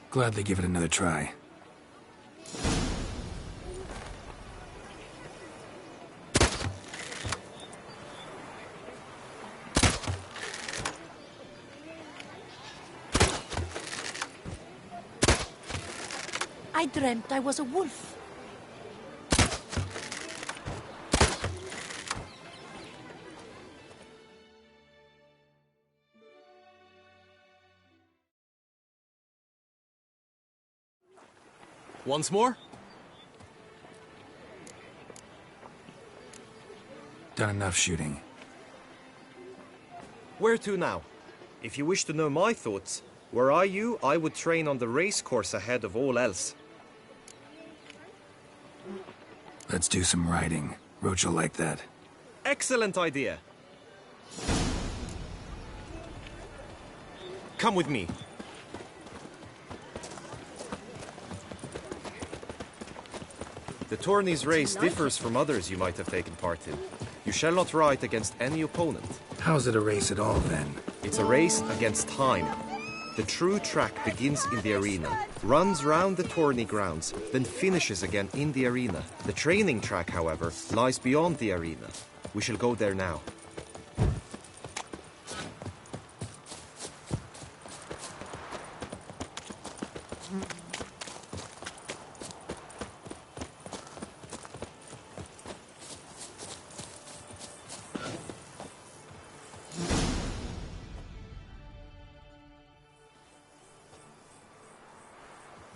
C: Gladly give it another try.
R: I dreamt I was a wolf.
L: Once more?
C: Done enough shooting.
L: Where to now? If you wish to know my thoughts, were I you, I would train on the race course ahead of all else.
C: Let's do some riding. Roach will like that.
L: Excellent idea. Come with me. The tourney's race differs from others you might have taken part in. You shall not ride against any opponent.
C: How's it a race at all, then?
L: It's a race against time. The true track begins in the arena, runs round the tourney grounds, then finishes again in the arena. The training track, however, lies beyond the arena. We shall go there now.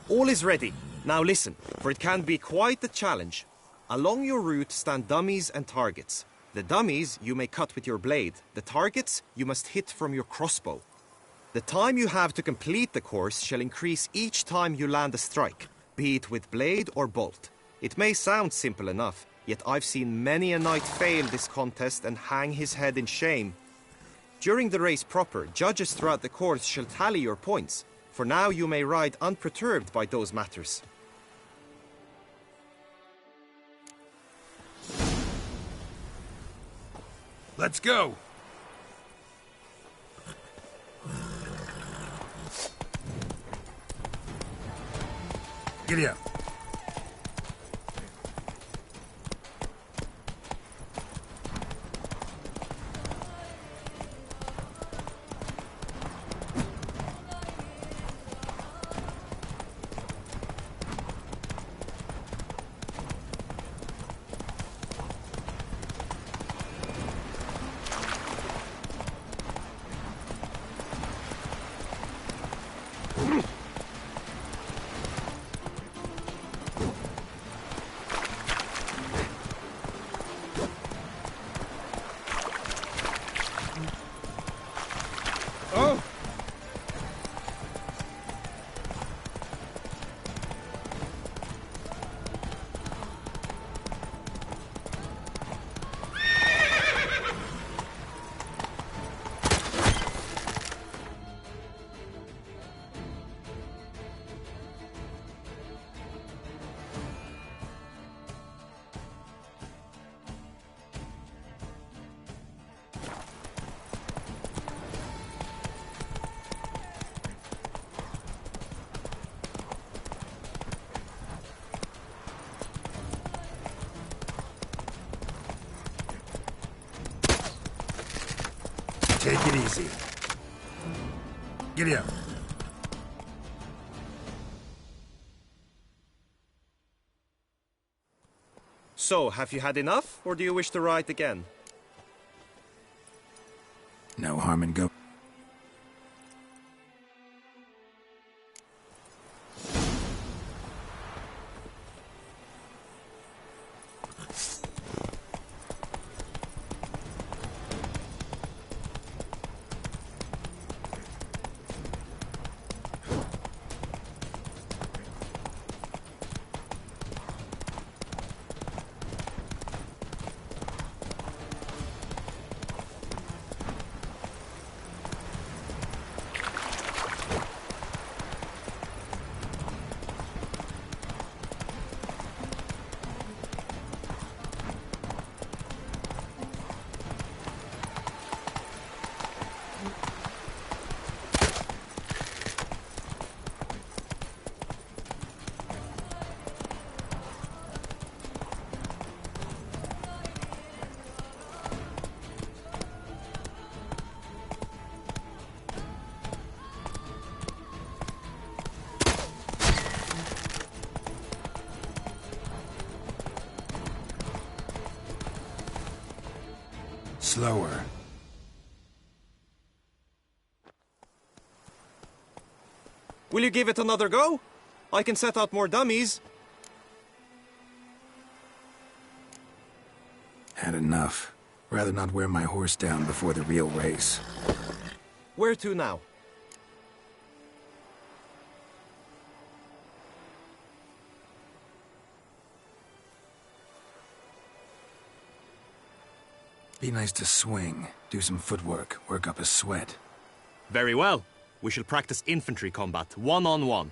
L: All is ready. Now listen, for it can be quite the challenge. Along your route stand dummies and targets. The dummies you may cut with your blade. The targets you must hit from your crossbow. The time you have to complete the course shall increase each time you land a strike, be it with blade or bolt. It may sound simple enough, yet I've seen many a knight fail this contest and hang his head in shame. During the race proper, judges throughout the course shall tally your points. For now you may ride unperturbed by those matters.
C: Let's go! Giddy up. Take it easy. Giddy up.
L: So, have you had enough, or do you wish to ride again?
C: No harm in go. Slower.
L: Will you give it another go? I can set out more dummies.
C: Had enough. Rather not wear my horse down before the real race.
L: Where to now?
C: Be nice to swing, do some footwork, work up a sweat.
L: Very well. We shall practice infantry combat, one-on-one.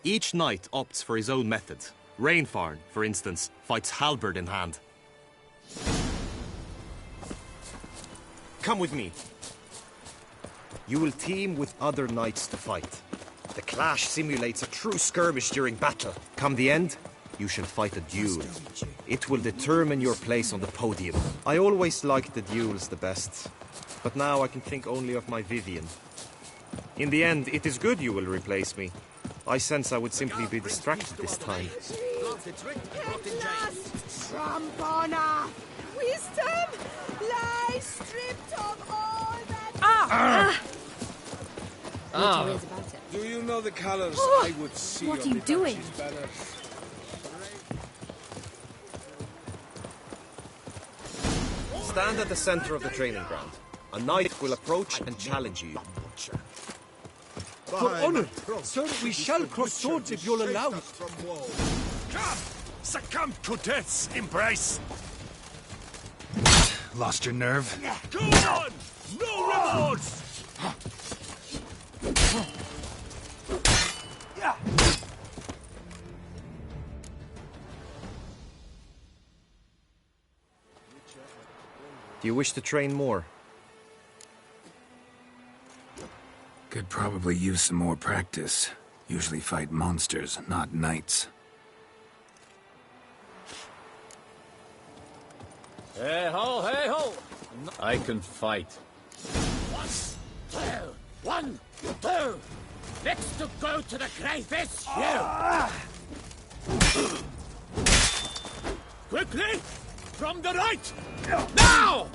L: Each knight opts for his own method. Rainfarn, for instance, fights halberd in hand. Come with me. You will team with other knights to fight. The clash simulates a true skirmish during battle. Come the end, you shall fight a duel. It will determine your place on the podium. I always liked the duels the best, but now I can think only of my Vivian. In the end, it is good you will replace me. I sense I would simply be distracted this time.
O: Trump honor! Wisdom lies stripped of all that...
T: Do you know the colors I would see?
J: What are you doing?
L: Stand at the center of the training ground. A knight will approach and challenge you.
G: For honor, sir, we shall cross swords if you'll allow it.
T: Come! Succumb to death's embrace!
C: Lost your nerve?
T: Go on! No remorse!
L: Do you wish to train more?
C: Could probably use some more practice. Usually fight monsters, not knights.
E: Hey ho, hey ho! I can fight.
O: 1, 2, 1, 2! Next to go to the grave is you! Quickly! From the right! Now!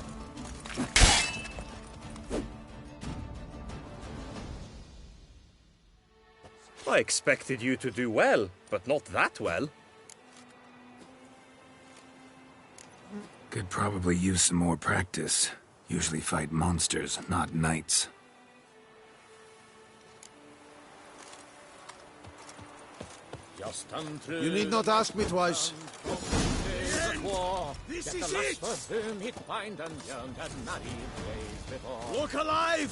L: I expected you to do well, but not that well.
C: Could probably use some more practice. Usually fight monsters, not knights.
H: You need not ask me twice.
O: This is it! Look alive!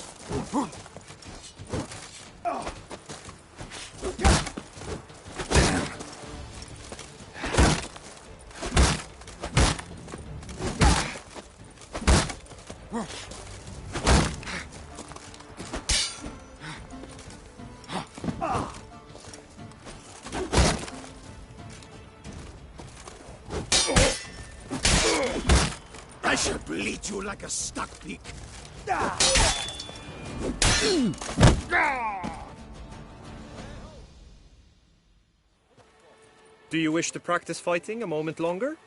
T: I shall bleed you like a stuck pig.
L: Do you wish to practice fighting a moment longer?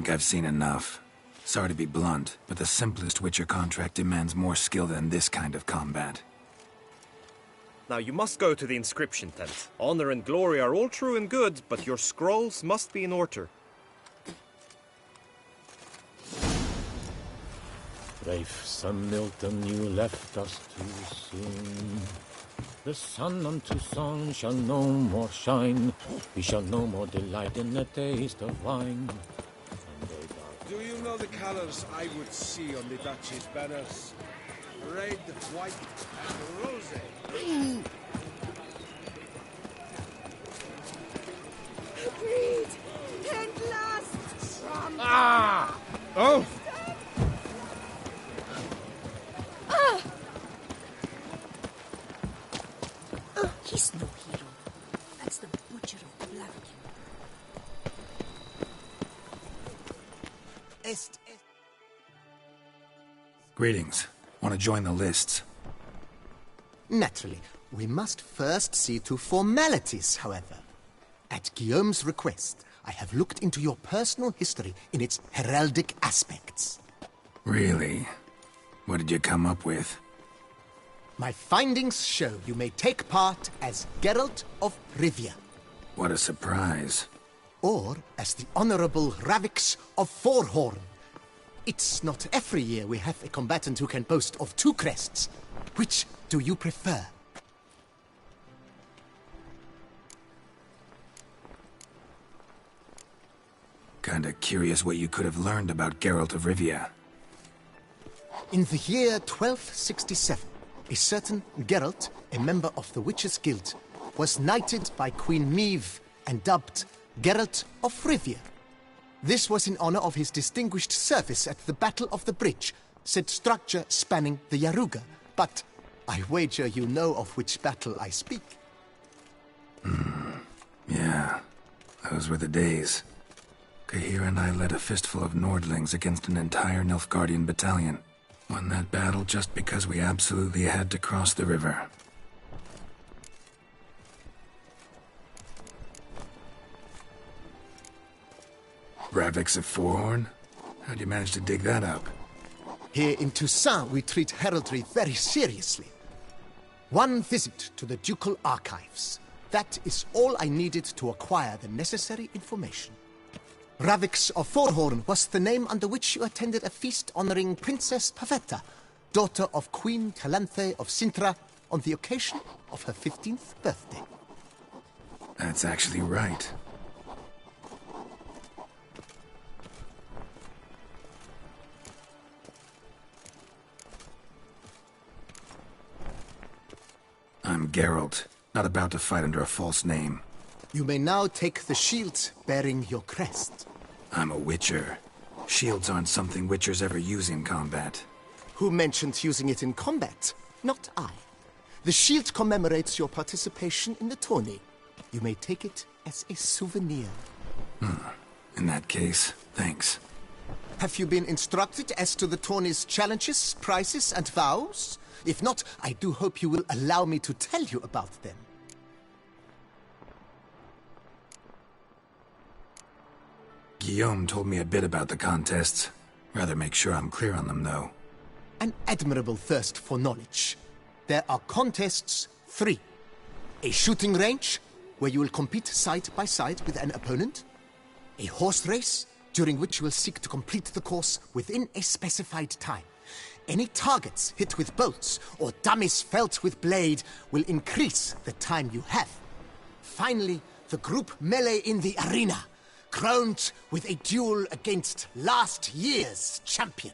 C: think I've seen enough. Sorry to be blunt, but the simplest Witcher contract demands more skill than this kind of combat.
L: Now you must go to the inscription tent. Honor and glory are all true and good, but your scrolls must be in order.
E: Brave son Milton, you left us too soon. The sun unto song shall no more shine. We shall no more delight in the taste of wine.
H: Do you know the colors I would see on the Duchy's banners? Red, white, and rose.
B: Agreed! Can't last! Trump!
E: Ah!
H: Oh!
R: He's no hero. That's the butcher of Black.
C: Greetings. Want to join the lists?
Q: Naturally. We must first see to formalities, however. At Guillaume's request, I have looked into your personal history in its heraldic aspects.
C: Really? What did you come up with?
Q: My findings show you may take part as Geralt of Rivia.
C: What a surprise.
Q: Or as the Honorable Ravix of Forhorn. It's not every year we have a combatant who can boast of 2 crests. Which do you prefer?
C: Kinda curious what you could have learned about Geralt of Rivia.
Q: In the year 1267, a certain Geralt, a member of the Witches' Guild, was knighted by Queen Meve and dubbed Geralt of Rivia. This was in honor of his distinguished service at the Battle of the Bridge, said structure spanning the Yaruga. But I wager you know of which battle I speak.
C: Yeah, those were the days. Kahir and I led a fistful of Nordlings against an entire Nilfgaardian battalion. Won that battle just because we absolutely had to cross the river. Ravix of Forhorn? How'd you manage to dig that up?
Q: Here in Toussaint, we treat heraldry very seriously. One visit to the ducal archives. That is all I needed to acquire the necessary information. Ravix of Forhorn was the name under which you attended a feast honoring Princess Pavetta, daughter of Queen Calanthe of Sintra, on the occasion of her 15th birthday.
C: That's actually right. I'm Geralt, not about to fight under a false name.
Q: You may now take the shield bearing your crest.
C: I'm a Witcher. Shields aren't something Witchers ever use in combat.
Q: Who mentioned using it in combat? Not I. The shield commemorates your participation in the tourney. You may take it as a souvenir.
C: In that case, thanks.
Q: Have you been instructed as to the tourney's challenges, prizes, and vows? If not, I do hope you will allow me to tell you about them.
C: Guillaume told me a bit about the contests. Rather make sure I'm clear on them, though.
Q: An admirable thirst for knowledge. There are contests 3. A shooting range, where you will compete side by side with an opponent. A horse race, during which you will seek to complete the course within a specified time. Any targets hit with bolts or dummies felt with blade will increase the time you have. Finally, the group melee in the arena, crowned with a duel against last year's champion.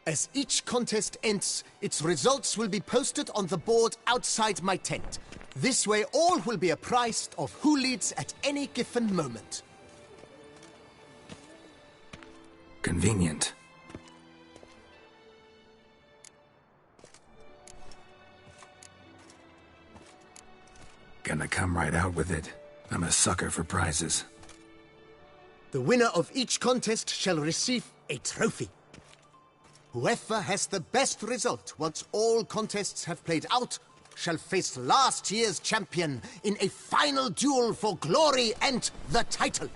Q: As each contest ends, its results will be posted on the board outside my tent. This way all will be apprised of who leads at any given moment.
C: Convenient. Gonna come right out with it. I'm a sucker for prizes.
Q: The winner of each contest shall receive a trophy. Whoever has the best result once all contests have played out shall face last year's champion in a final duel for glory and the title.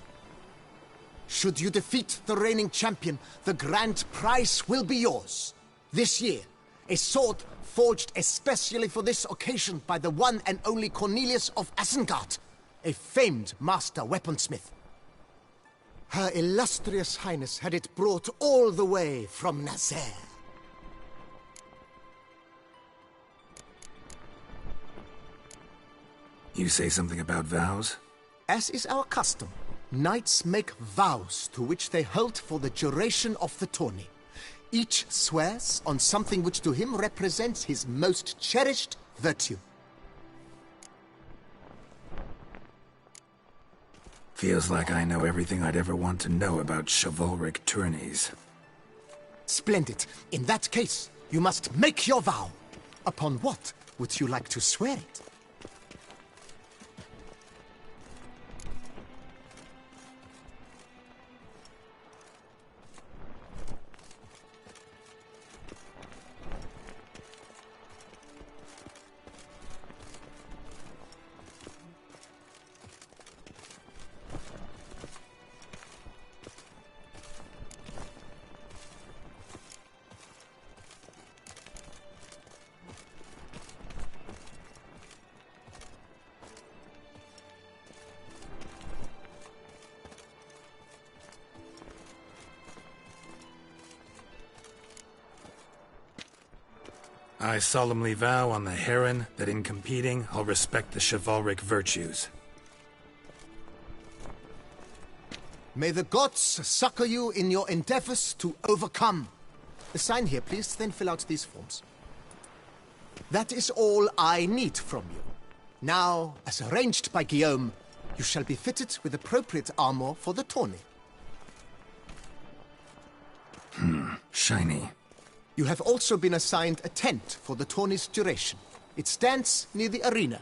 Q: Should you defeat the reigning champion, the grand prize will be yours. This year, a sword forged especially for this occasion by the one and only Cornelius of Isengard, a famed master weaponsmith. Her illustrious highness had it brought all the way from Nazaire.
C: You say something about vows?
Q: As is our custom, knights make vows to which they hold for the duration of the tourney. Each swears on something which to him represents his most cherished virtue.
C: Feels like I know everything I'd ever want to know about chivalric tourneys.
Q: Splendid. In that case, you must make your vow. Upon what would you like to swear it?
C: I solemnly vow on the Heron that in competing, I'll respect the chivalric virtues.
Q: May the gods succor you in your endeavors to overcome. Sign here, please, then fill out these forms. That is all I need from you. Now, as arranged by Guillaume, you shall be fitted with appropriate armor for the tourney.
C: Shiny.
Q: You have also been assigned a tent for the tourney's duration. It stands near the arena.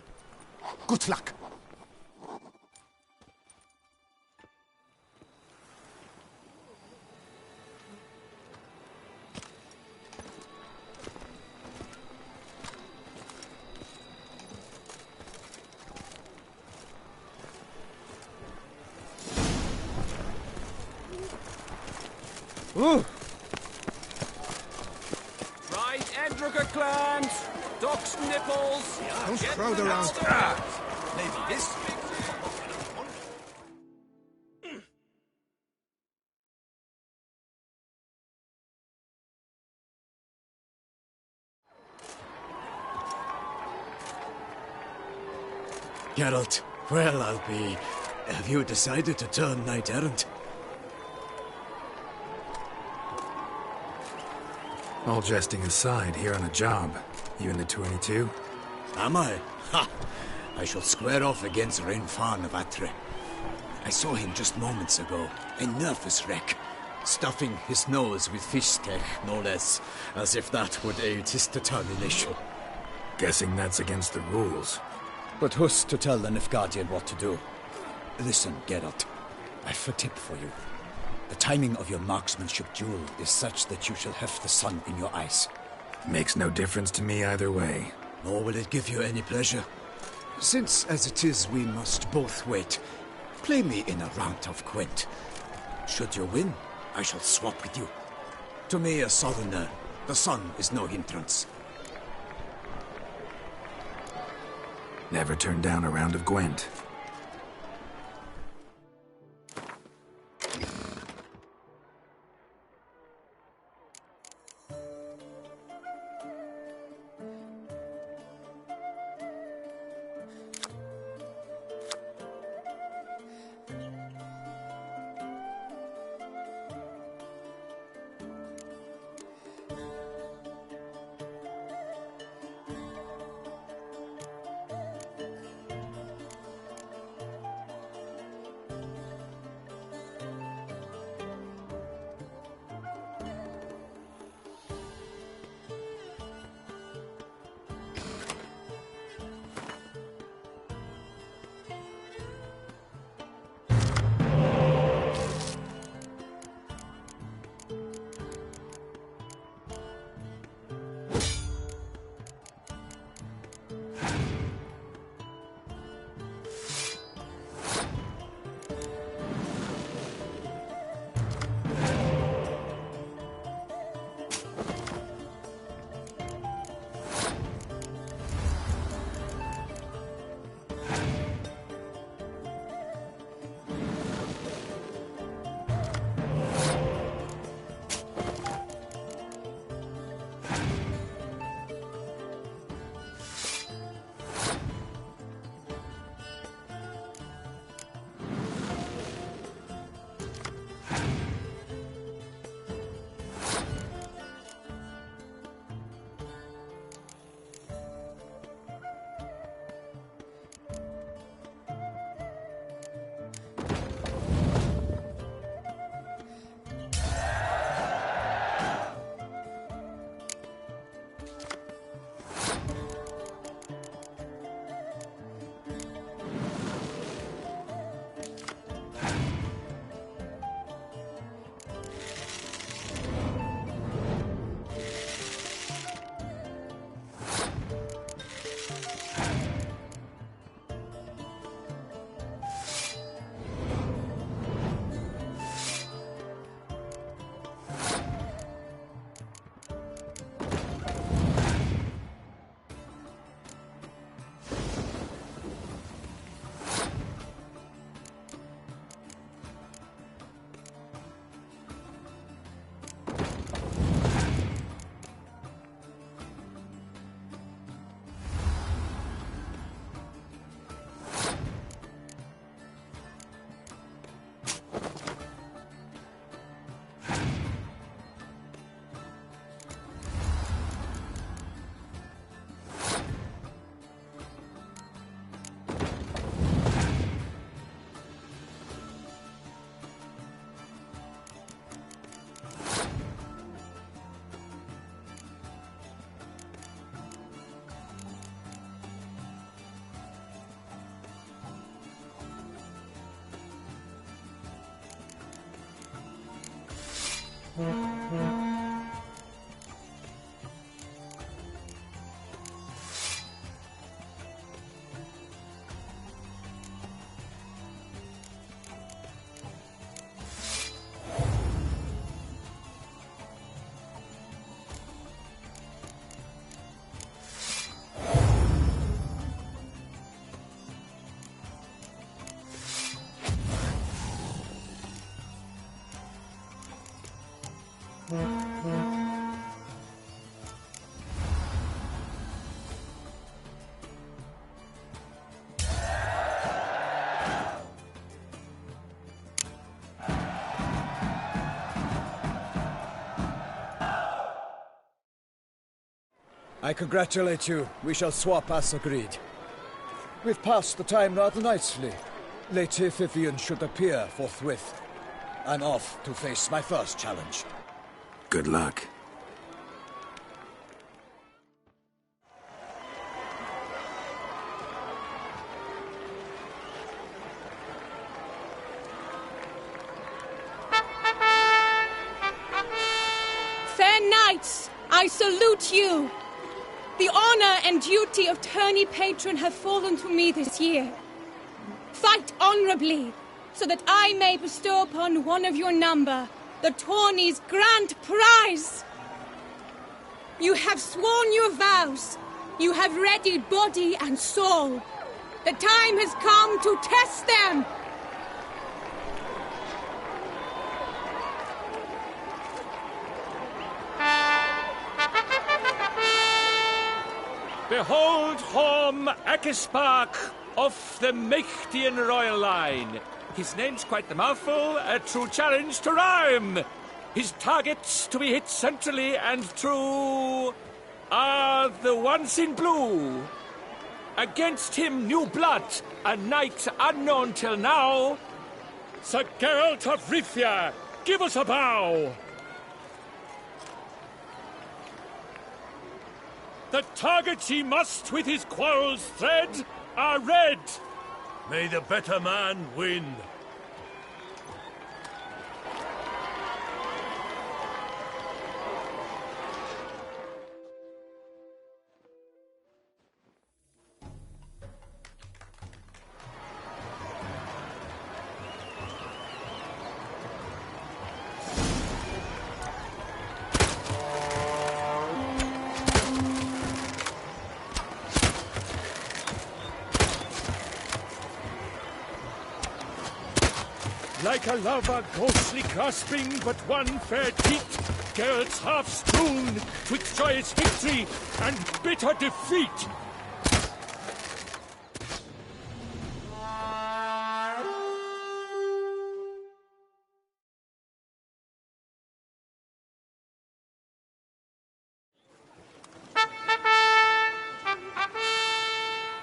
Q: Good luck.
D: Ooh.
I: Clams, ducks, nipples.
S: Don't crowd around.
I: Maybe this.
A: Geralt, well, I'll be. Have you decided to turn knight-errant?
C: All jesting aside, here on a job. You in the 22?
A: Am I? Ha! I shall square off against Rainfan of Atre. I saw him just moments ago, a nervous wreck, stuffing his nose with fish steak, no less, as if that would aid his determination.
C: Guessing that's against the rules.
A: But who's to tell the Nilfgaardian what to do? Listen, Geralt, I've a tip for you. The timing of your marksmanship duel is such that you shall have the sun in your eyes.
C: Makes no difference to me either way.
A: Nor will it give you any pleasure. Since, as it is, we must both wait, play me in a round of Gwent. Should you win, I shall swap with you. To me, a southerner, the sun is no hindrance.
C: Never turn down a round of Gwent.
A: I congratulate you. We shall swap as agreed. We've passed the time rather nicely. Lady Vivian should appear forthwith. I'm off to face my first challenge.
C: Good luck.
F: Fair knights, I salute you. The honor and duty of tourney patron have fallen to me this year. Fight honorably, so that I may bestow upon one of your number the tourney's grand prize. You have sworn your vows. You have readied body and soul. The time has come to test them.
M: Behold Horm Akispark of the Mechtian royal line. His name's quite the mouthful, a true challenge to rhyme. His targets to be hit centrally and true are the ones in blue. Against him new blood, a knight unknown till now. Sir Geralt of Rivia, give us a bow. The targets he must with his quarrels thread are red.
G: May the better man win.
M: Like a lover ghostly grasping but one fair teat, Geralt's half strewn twixt joyous victory and bitter defeat.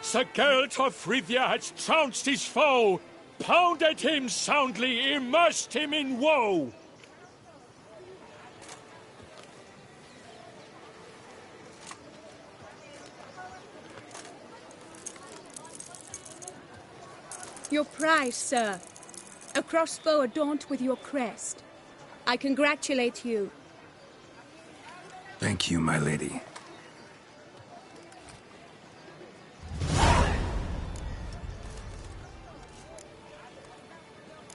M: Sir Geralt of Rivia has trounced his foe, pounded him soundly, immersed him in woe.
F: Your prize, sir. A crossbow adorned with your crest. I congratulate you.
C: Thank you, my lady.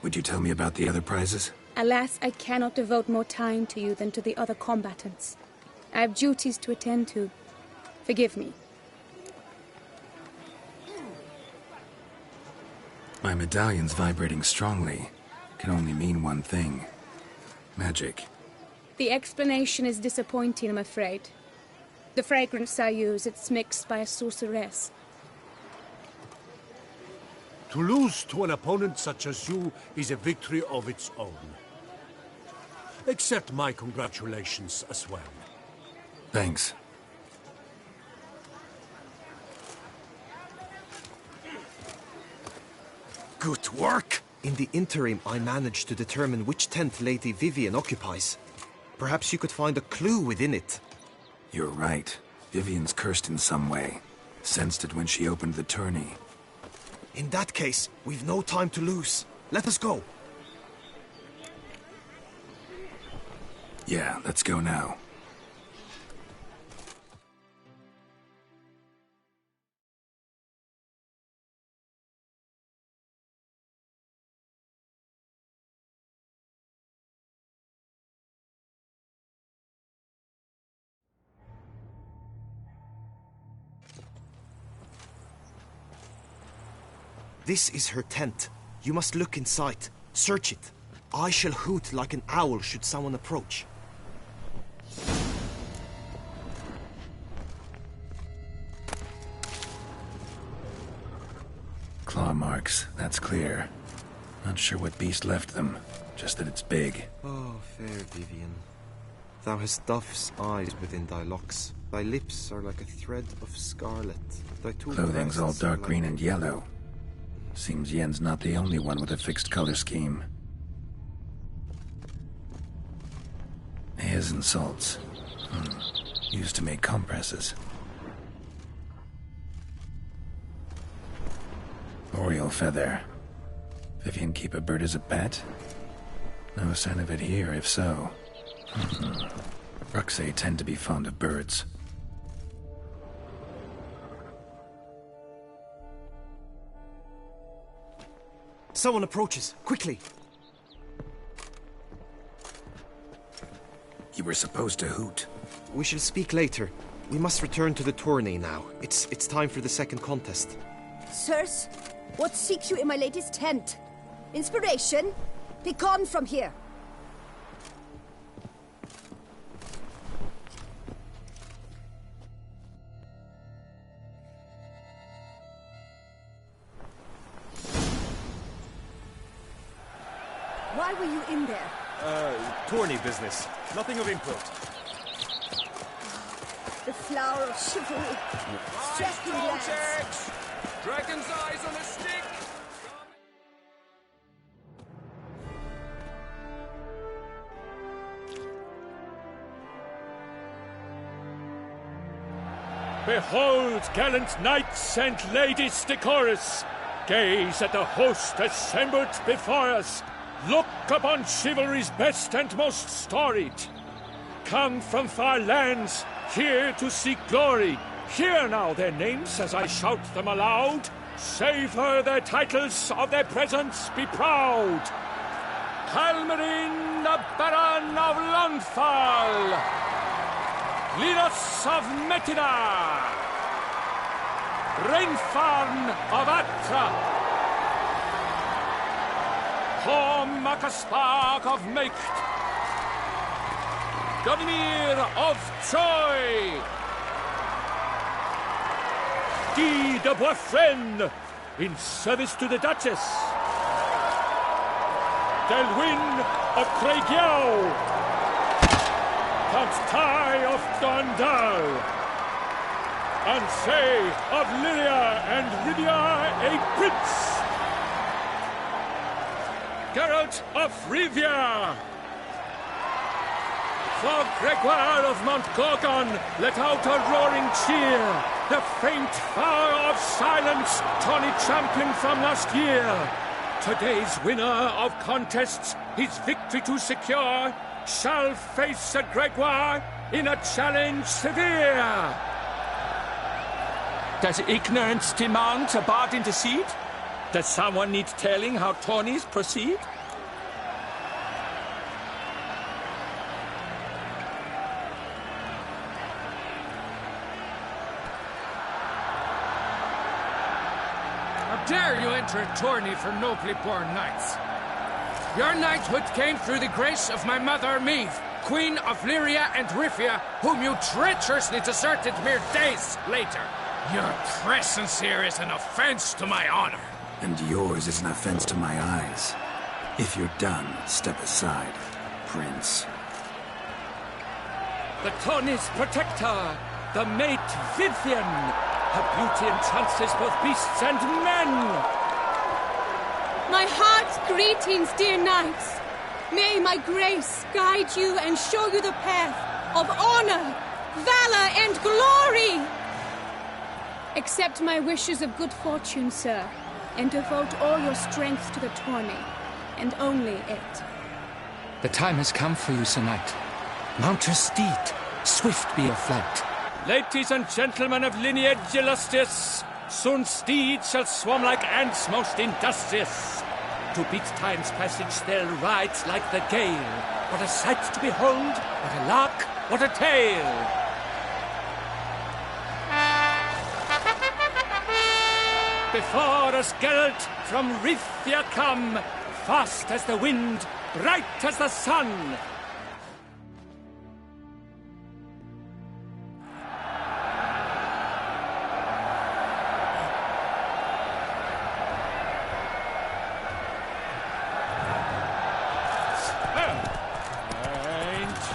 C: Would you tell me about the other prizes?
F: Alas, I cannot devote more time to you than to the other combatants. I have duties to attend to. Forgive me.
C: My medallion's vibrating strongly. Can only mean one thing. Magic.
F: The explanation is disappointing, I'm afraid. The fragrance I use, it's mixed by a sorceress.
G: To lose to an opponent such as you is a victory of its own. Accept my congratulations as well.
C: Thanks.
L: Good work! In the interim, I managed to determine which tent Lady Vivian occupies. Perhaps you could find a clue within it.
C: You're right. Vivian's cursed in some way. Sensed it when she opened the tourney.
L: In that case, we've no time to lose. Let us go.
C: Yeah, let's go now.
L: This is her tent. You must look inside. Search it. I shall hoot like an owl should someone approach.
C: Claw marks, that's clear. Not sure what beast left them, just that it's big.
L: Oh, fair Vivian. Thou hast dove's eyes within thy locks. Thy lips are like a thread of scarlet. Thy two
C: Clothing's all
L: breasts are
C: dark
L: like
C: green and yellow. Seems Yen's not the only one with a fixed color scheme. Hairs and salts. Used to make compresses. Oriole feather. Vivian keep a bird as a pet? No sign of it here, if so. Bruxae tend to be fond of birds.
L: Someone approaches. Quickly!
C: You were supposed to hoot.
L: We shall speak later. We must return to the tourney now. It's time for the second contest.
B: Sirs, what seek you in my lady's tent? Inspiration? Be gone from here! Why were you in there?
N: Tourney business. Nothing of import.
B: The flower of chivalry. Striking lads.
I: Dragon's eyes on a stick!
E: Behold, gallant knights and ladies decorous, gaze at the host assembled before us. Look upon chivalry's best and most storied. Come from far lands, here to seek glory. Hear now their names as I shout them aloud. Savor their titles, of their presence be proud. Halmarin, the Baron of Longfall. Linus of Metida. Rainfarn of Atra. Horm Macaspark of Macht. Godimir of Troy. Guy de Boisfren, in service to the Duchess. Delwyn of Craigiau. Count Tai of Dondal. Ansay of Lyria and Rivia a prince. Geralt of Rivia. For Gregoire of Montgorgon, let out a roaring cheer. The faint fire of silence, tawny champion from last year. Today's winner of contests, his victory to secure, shall face Sir Gregoire in a challenge severe. Does ignorance demand a bard intercede? Does someone need telling how tourneys proceed?
U: How dare you enter a tourney for nobly born knights? Your knighthood came through the grace of my mother Meve, Queen of Lyria and Rifia, whom you treacherously deserted mere days later. Your presence here is an offense to my honor.
C: And yours is an offense to my eyes. If you're done, step aside, Prince.
E: The tourney's protector, the mate Vivian. Her beauty entrances both beasts and men.
F: My heart's greetings, dear knights. May my grace guide you and show you the path of honor, valor, and glory. Accept my wishes of good fortune, sir, and devote all your strength to the tourney, and only it.
V: The time has come for you, Sir Knight.
M: Mount her steed. Swift be her flight.
U: Ladies and gentlemen of lineage illustrious, soon steeds shall swarm like ants most industrious. To beat time's passage they'll ride like the gale. What a sight to behold, what a lark, what a tale! Before us Geralt from Rithia come, fast as the wind, bright as the sun.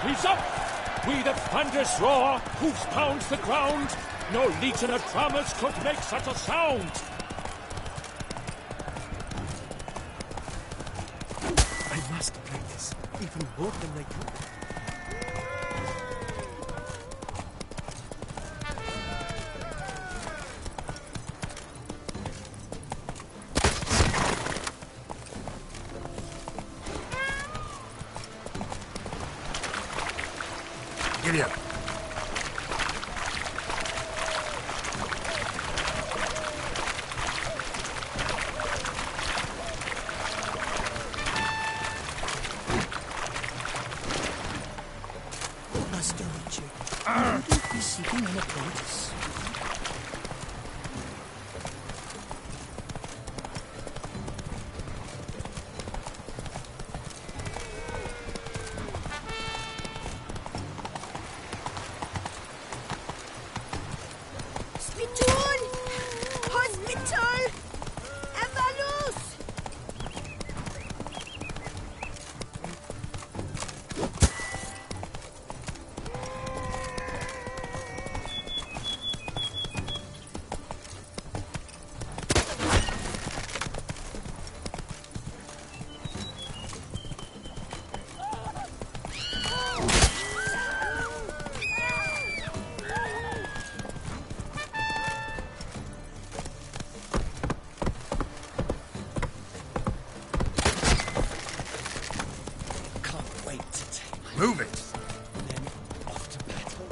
U: He's up! With a thunderous roar, hoofs pound the ground. No legion of drummers could make such a sound.
K: I must practice, even more than I do.
C: Giddy up.
R: Master Witcher, you wouldn't be seeking an apprentice.
B: Spittoon! Hospital! Evalus!
K: Can't wait to take
C: Move it.
K: them off to battle.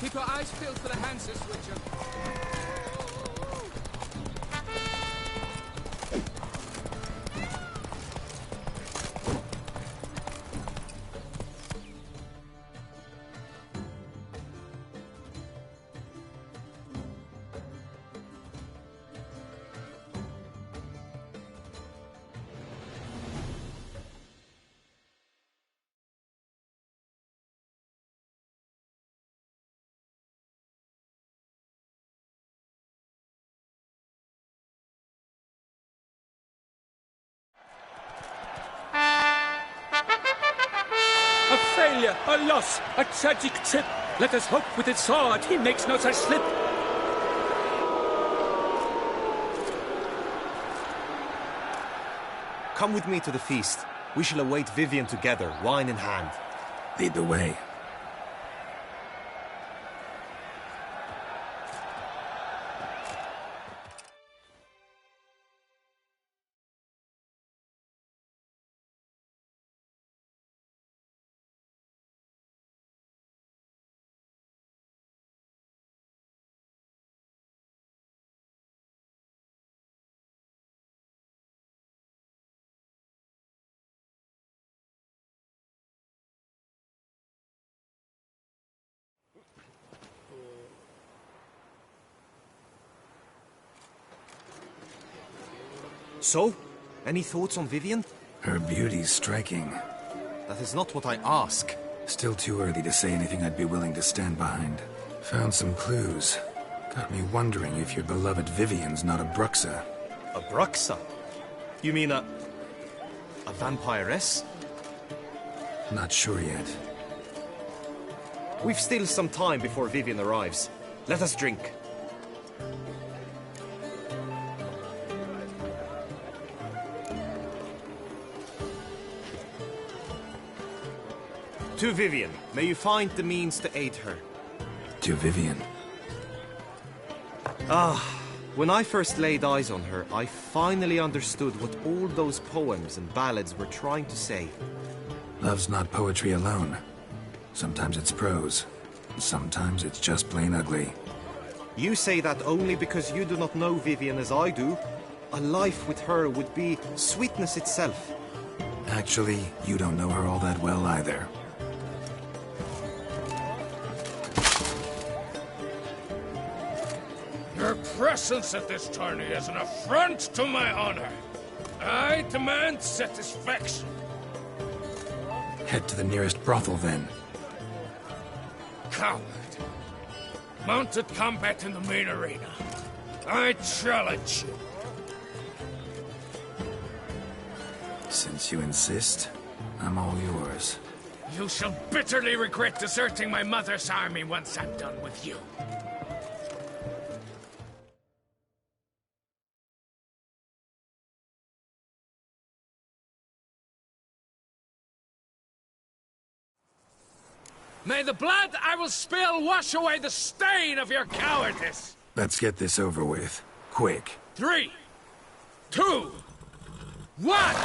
U: Keep your eyes peeled for the Hanses, Witcher. A failure, a loss, a tragic trip. Let us hope with his sword he makes no such slip.
L: Come with me to the feast. We shall await Vivian together, wine in hand.
C: Lead the way.
L: So, any thoughts on Vivian?
C: Her beauty's striking.
L: That is not what I ask.
C: Still too early to say anything I'd be willing to stand behind. Found some clues. Got me wondering if your beloved Vivian's not a Bruxa.
L: A Bruxa? You mean a vampiress?
C: Not sure yet.
L: We've still some time before Vivian arrives. Let us drink. To Vivian, may you find the means to aid her.
C: To Vivian.
L: When I first laid eyes on her, I finally understood what all those poems and ballads were trying to say.
C: Love's not poetry alone. Sometimes it's prose. Sometimes it's just plain ugly.
L: You say that only because you do not know Vivian as I do. A life with her would be sweetness itself.
C: Actually, you don't know her all that well either.
U: Your presence at this tourney is an affront to my honor. I demand satisfaction.
C: Head to the nearest brothel, then.
U: Coward. Mounted combat in the main arena. I challenge you.
C: Since you insist, I'm all yours.
U: You shall bitterly regret deserting my mother's army once I'm done with you. May the blood I will spill wash away the stain of your cowardice!
C: Let's get this over with. Quick.
U: 3, 2, 1!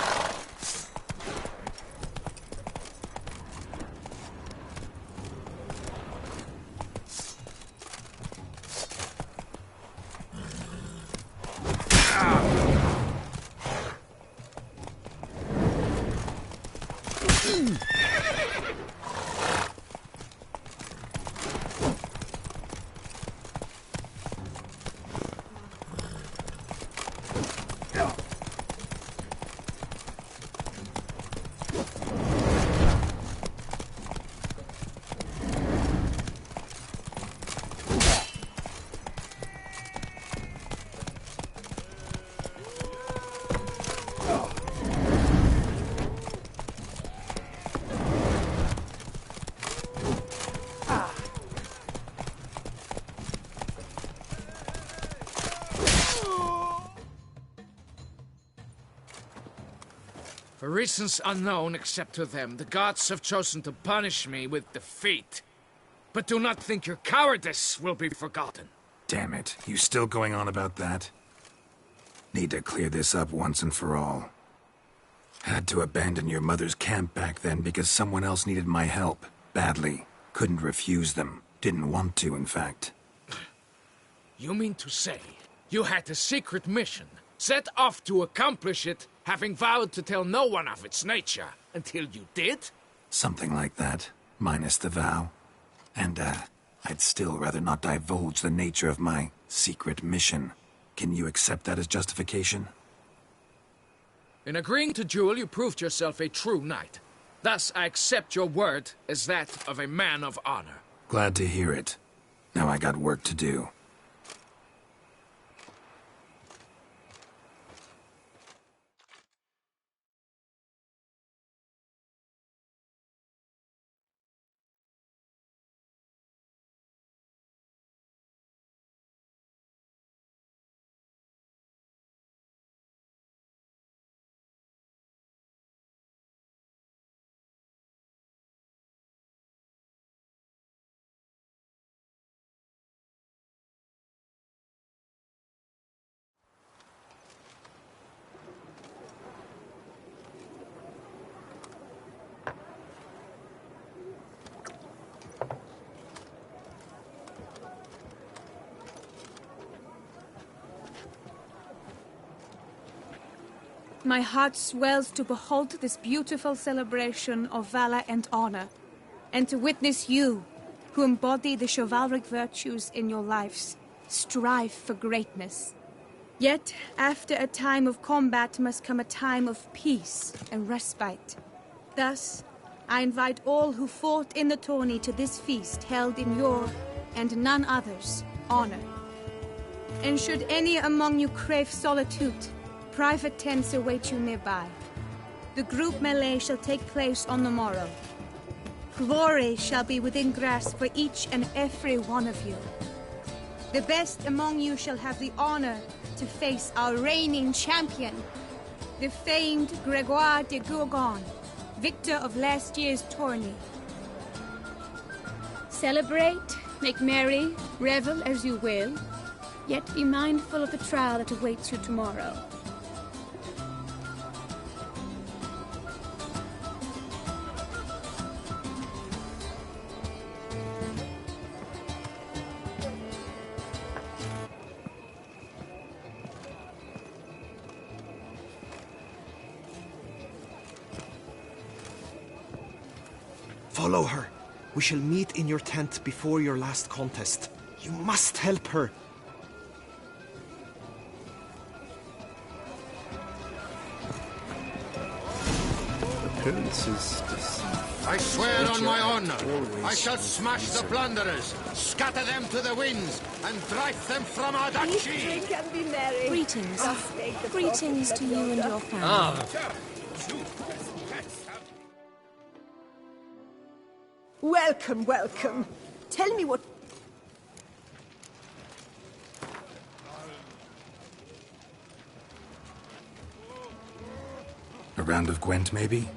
U: For reasons unknown except to them, the gods have chosen to punish me with defeat. But do not think your cowardice will be forgotten.
C: Damn it, you still going on about that? Need to clear this up once and for all. Had to abandon your mother's camp back then because someone else needed my help, badly. Couldn't refuse them. Didn't want to, in fact.
U: You mean to say you had a secret mission, set off to accomplish it, having vowed to tell no one of its nature, until you did?
C: Something like that, minus the vow. And, I'd still rather not divulge the nature of my secret mission. Can you accept that as justification?
U: In agreeing to duel, you proved yourself a true knight. Thus, I accept your word as that of a man of honor.
C: Glad to hear it. Now I got work to do.
F: My heart swells to behold this beautiful celebration of valor and honor, and to witness you, who embody the chivalric virtues in your lives, strive for greatness. Yet, after a time of combat must come a time of peace and respite. Thus, I invite all who fought in the tourney to this feast held in your, and none other's, honor. And should any among you crave solitude, private tents await you nearby. The group melee shall take place on the morrow. Glory shall be within grasp for each and every one of you. The best among you shall have the honor to face our reigning champion, the famed Gregoire de Gourgon, victor of last year's tourney. Celebrate, make merry, revel as you will, yet be mindful of the trial that awaits you tomorrow.
K: Follow her. We shall meet in your tent before your last contest. You must help her.
H: Appearances deceive.
O: I swear on my honor, I shall smash the plunderers, scatter them to the winds, and drive them from our duchy.
B: Drink and be merry.
J: Greetings.
B: Just make the
J: Greetings
B: profit
J: to you and your family.
B: Welcome, welcome. Tell me what...
C: A round of Gwent, maybe?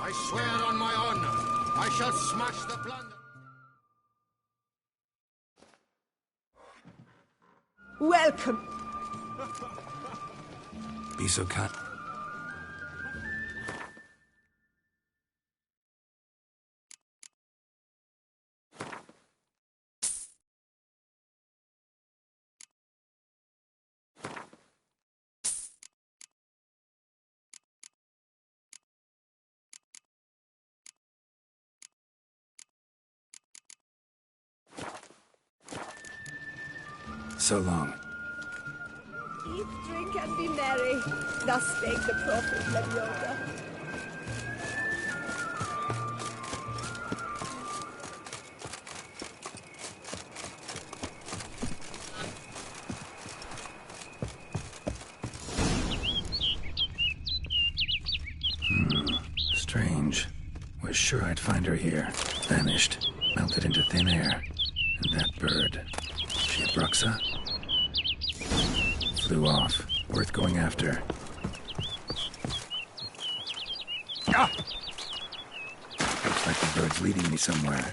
O: I swear on my honor, I shall smash the plunder.
B: Welcome.
C: Be so kind. So long.
B: Eat, drink, and be merry. Thus spake the prophet Yoda.
C: Strange. Was sure I'd find her here. Vanished. Melted into thin air. And that bird. She a Bruxa? Flew off. Worth going after. Ah! Looks like the bird's leading me somewhere.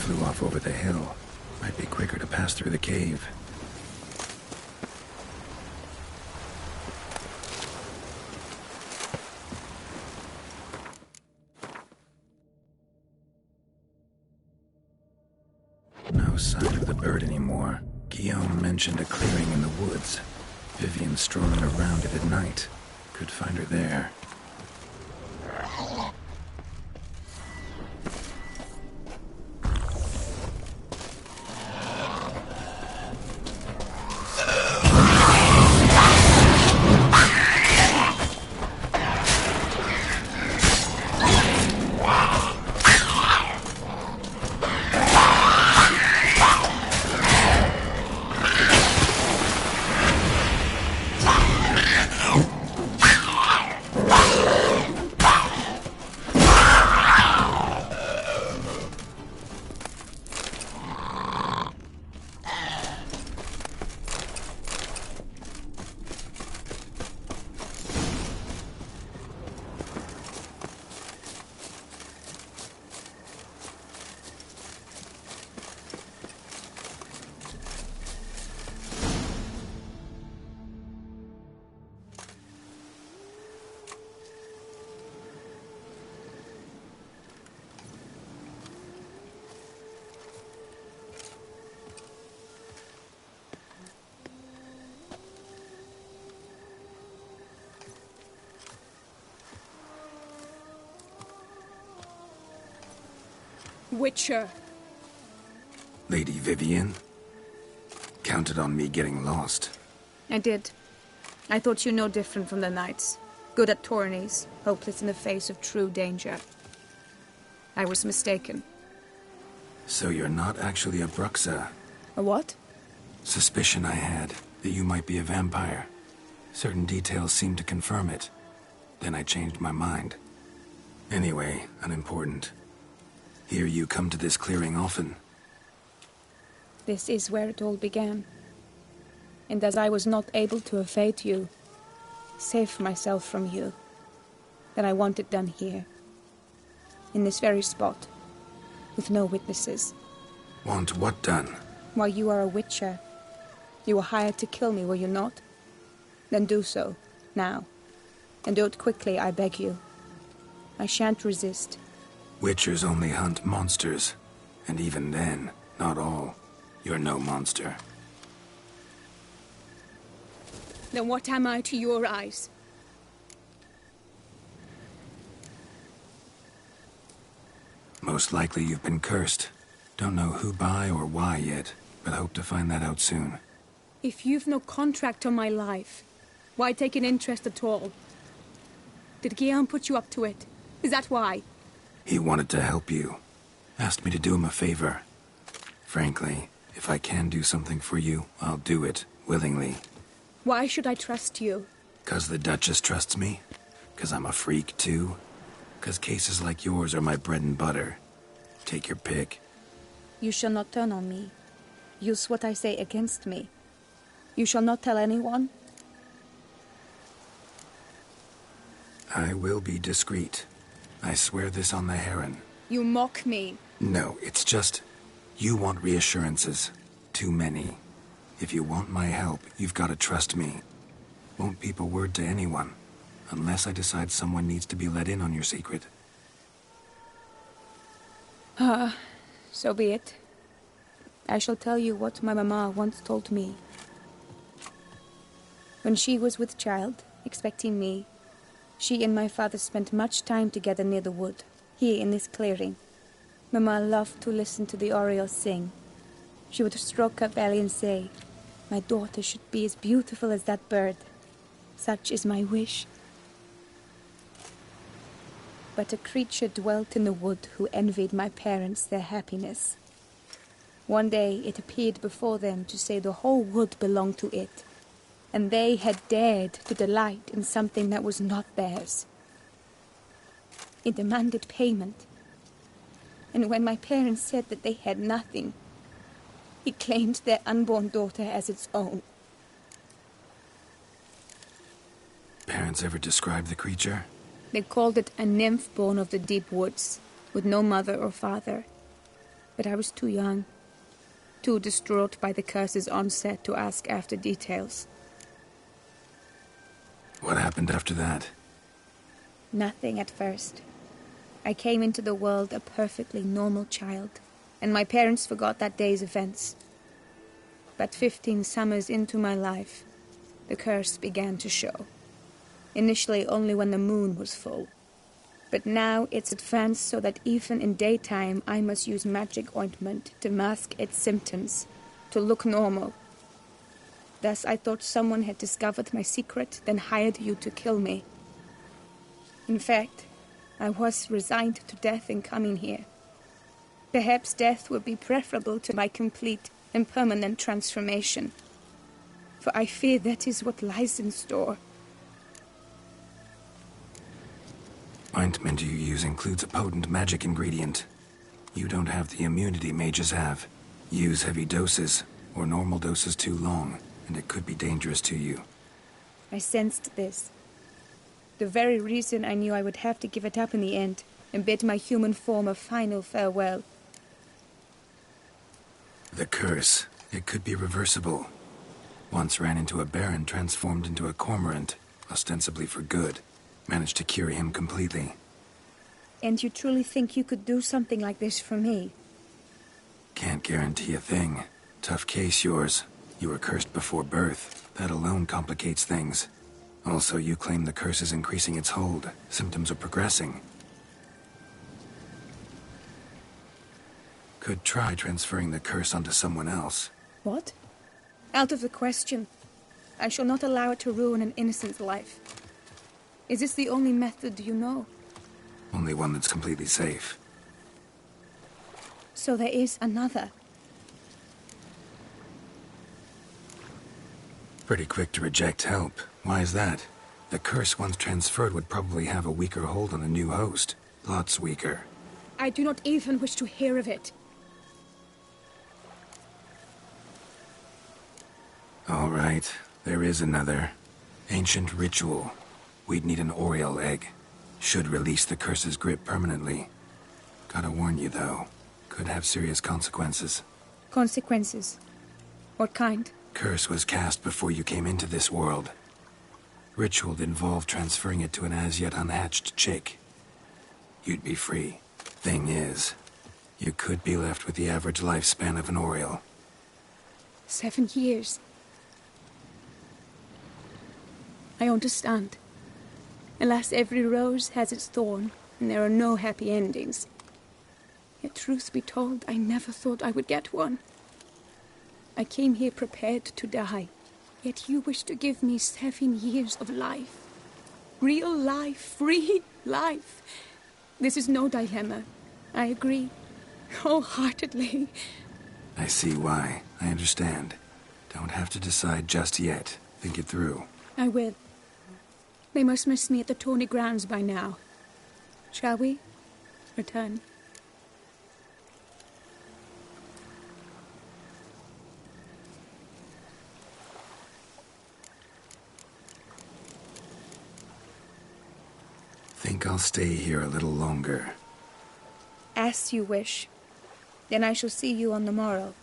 C: Flew off over the hill. Might be quicker to pass through the cave. No sign of the bird anymore. Guillaume mentioned a clearing in the woods. Vivian strolling around it at night. Could find her there.
F: Witcher.
C: Lady Vivian? Counted on me getting lost.
F: I did. I thought you no different from the knights. Good at tourneys, hopeless in the face of true danger. I was mistaken.
C: So you're not actually a Bruxa?
F: A what?
C: Suspicion I had, that you might be a vampire. Certain details seemed to confirm it. Then I changed my mind. Anyway, unimportant. Hear you come to this clearing often.
F: This is where it all began. And as I was not able to evade you, save myself from you, then I want it done here. In this very spot. With no witnesses.
C: Want what done?
F: Why, you are a witcher. You were hired to kill me, were you not? Then do so, now. And do it quickly, I beg you. I shan't resist.
C: Witchers only hunt monsters. And even then, not all. You're no monster.
F: Then what am I to your eyes?
C: Most likely you've been cursed. Don't know who by or why yet, but hope to find that out soon.
F: If you've no contract on my life, why take an interest at all? Did Guillaume put you up to it? Is that why?
C: He wanted to help you. Asked me to do him a favor. Frankly, if I can do something for you, I'll do it, willingly.
F: Why should I trust you?
C: 'Cause the Duchess trusts me? 'Cause I'm a freak, too? 'Cause cases like yours are my bread and butter. Take your pick.
F: You shall not turn on me. Use what I say against me. You shall not tell anyone?
C: I will be discreet. I swear this on the Heron.
F: You mock me.
C: No, it's just... You want reassurances. Too many. If you want my help, you've got to trust me. Won't peep a word to anyone. Unless I decide someone needs to be let in on your secret.
F: So be it. I shall tell you what my mamma once told me. When she was with child, expecting me, she and my father spent much time together near the wood, here in this clearing. Mamma loved to listen to the orioles sing. She would stroke her belly and say, "My daughter should be as beautiful as that bird. Such is my wish." But a creature dwelt in the wood who envied my parents their happiness. One day it appeared before them to say the whole wood belonged to it, and they had dared to delight in something that was not theirs. It demanded payment, and when my parents said that they had nothing, it claimed their unborn daughter as its own.
C: Parents ever describe the creature?
F: They called it a nymph born of the deep woods, with no mother or father. But I was too young, too distraught by the curse's onset to ask after details.
C: What happened after that?
F: Nothing at first. I came into the world a perfectly normal child, and my parents forgot that day's events. But 15 summers into my life, the curse began to show. Initially only when the moon was full. But now it's advanced so that even in daytime I must use magic ointment to mask its symptoms, to look normal. Thus I thought someone had discovered my secret, then hired you to kill me. In fact, I was resigned to death in coming here. Perhaps death would be preferable to my complete and permanent transformation. For I fear that is what lies in store.
C: Ointment you use includes a potent magic ingredient. You don't have the immunity mages have. Use heavy doses, or normal doses too long, and it could be dangerous to you.
F: I sensed this. The very reason I knew I would have to give it up in the end, and bid my human form a final farewell.
C: The curse. It could be reversible. Once ran into a baron transformed into a cormorant, ostensibly for good. Managed to cure him completely.
F: And you truly think you could do something like this for me?
C: Can't guarantee a thing. Tough case, yours. You were cursed before birth. That alone complicates things. Also, you claim the curse is increasing its hold. Symptoms are progressing. Could try transferring the curse onto someone else.
F: What? Out of the question. I shall not allow it to ruin an innocent's life. Is this the only method you know?
C: Only one that's completely safe.
F: So there is another.
C: Pretty quick to reject help. Why is that? The curse once transferred would probably have a weaker hold on a new host. Lots weaker.
F: I do not even wish to hear of it.
C: All right, there is another. Ancient ritual. We'd need an Oriole egg. Should release the curse's grip permanently. Gotta warn you, though. Could have serious consequences.
F: Consequences? What kind?
C: Curse was cast before you came into this world. Ritual'd involve transferring it to an as-yet unhatched chick. You'd be free. Thing is, you could be left with the average lifespan of an Oriole.
F: 7 years. I understand. Alas, every rose has its thorn, and there are no happy endings. Yet, truth be told, I never thought I would get one. I came here prepared to die, yet you wish to give me 7 years of life. Real life, free life. This is no dilemma. I agree, wholeheartedly.
C: I see why. I understand. Don't have to decide just yet. Think it through.
F: I will. They must miss me at the Tawny grounds by now. Shall we return?
C: Think I'll stay here a little longer.
F: As you wish. Then I shall see you on the morrow.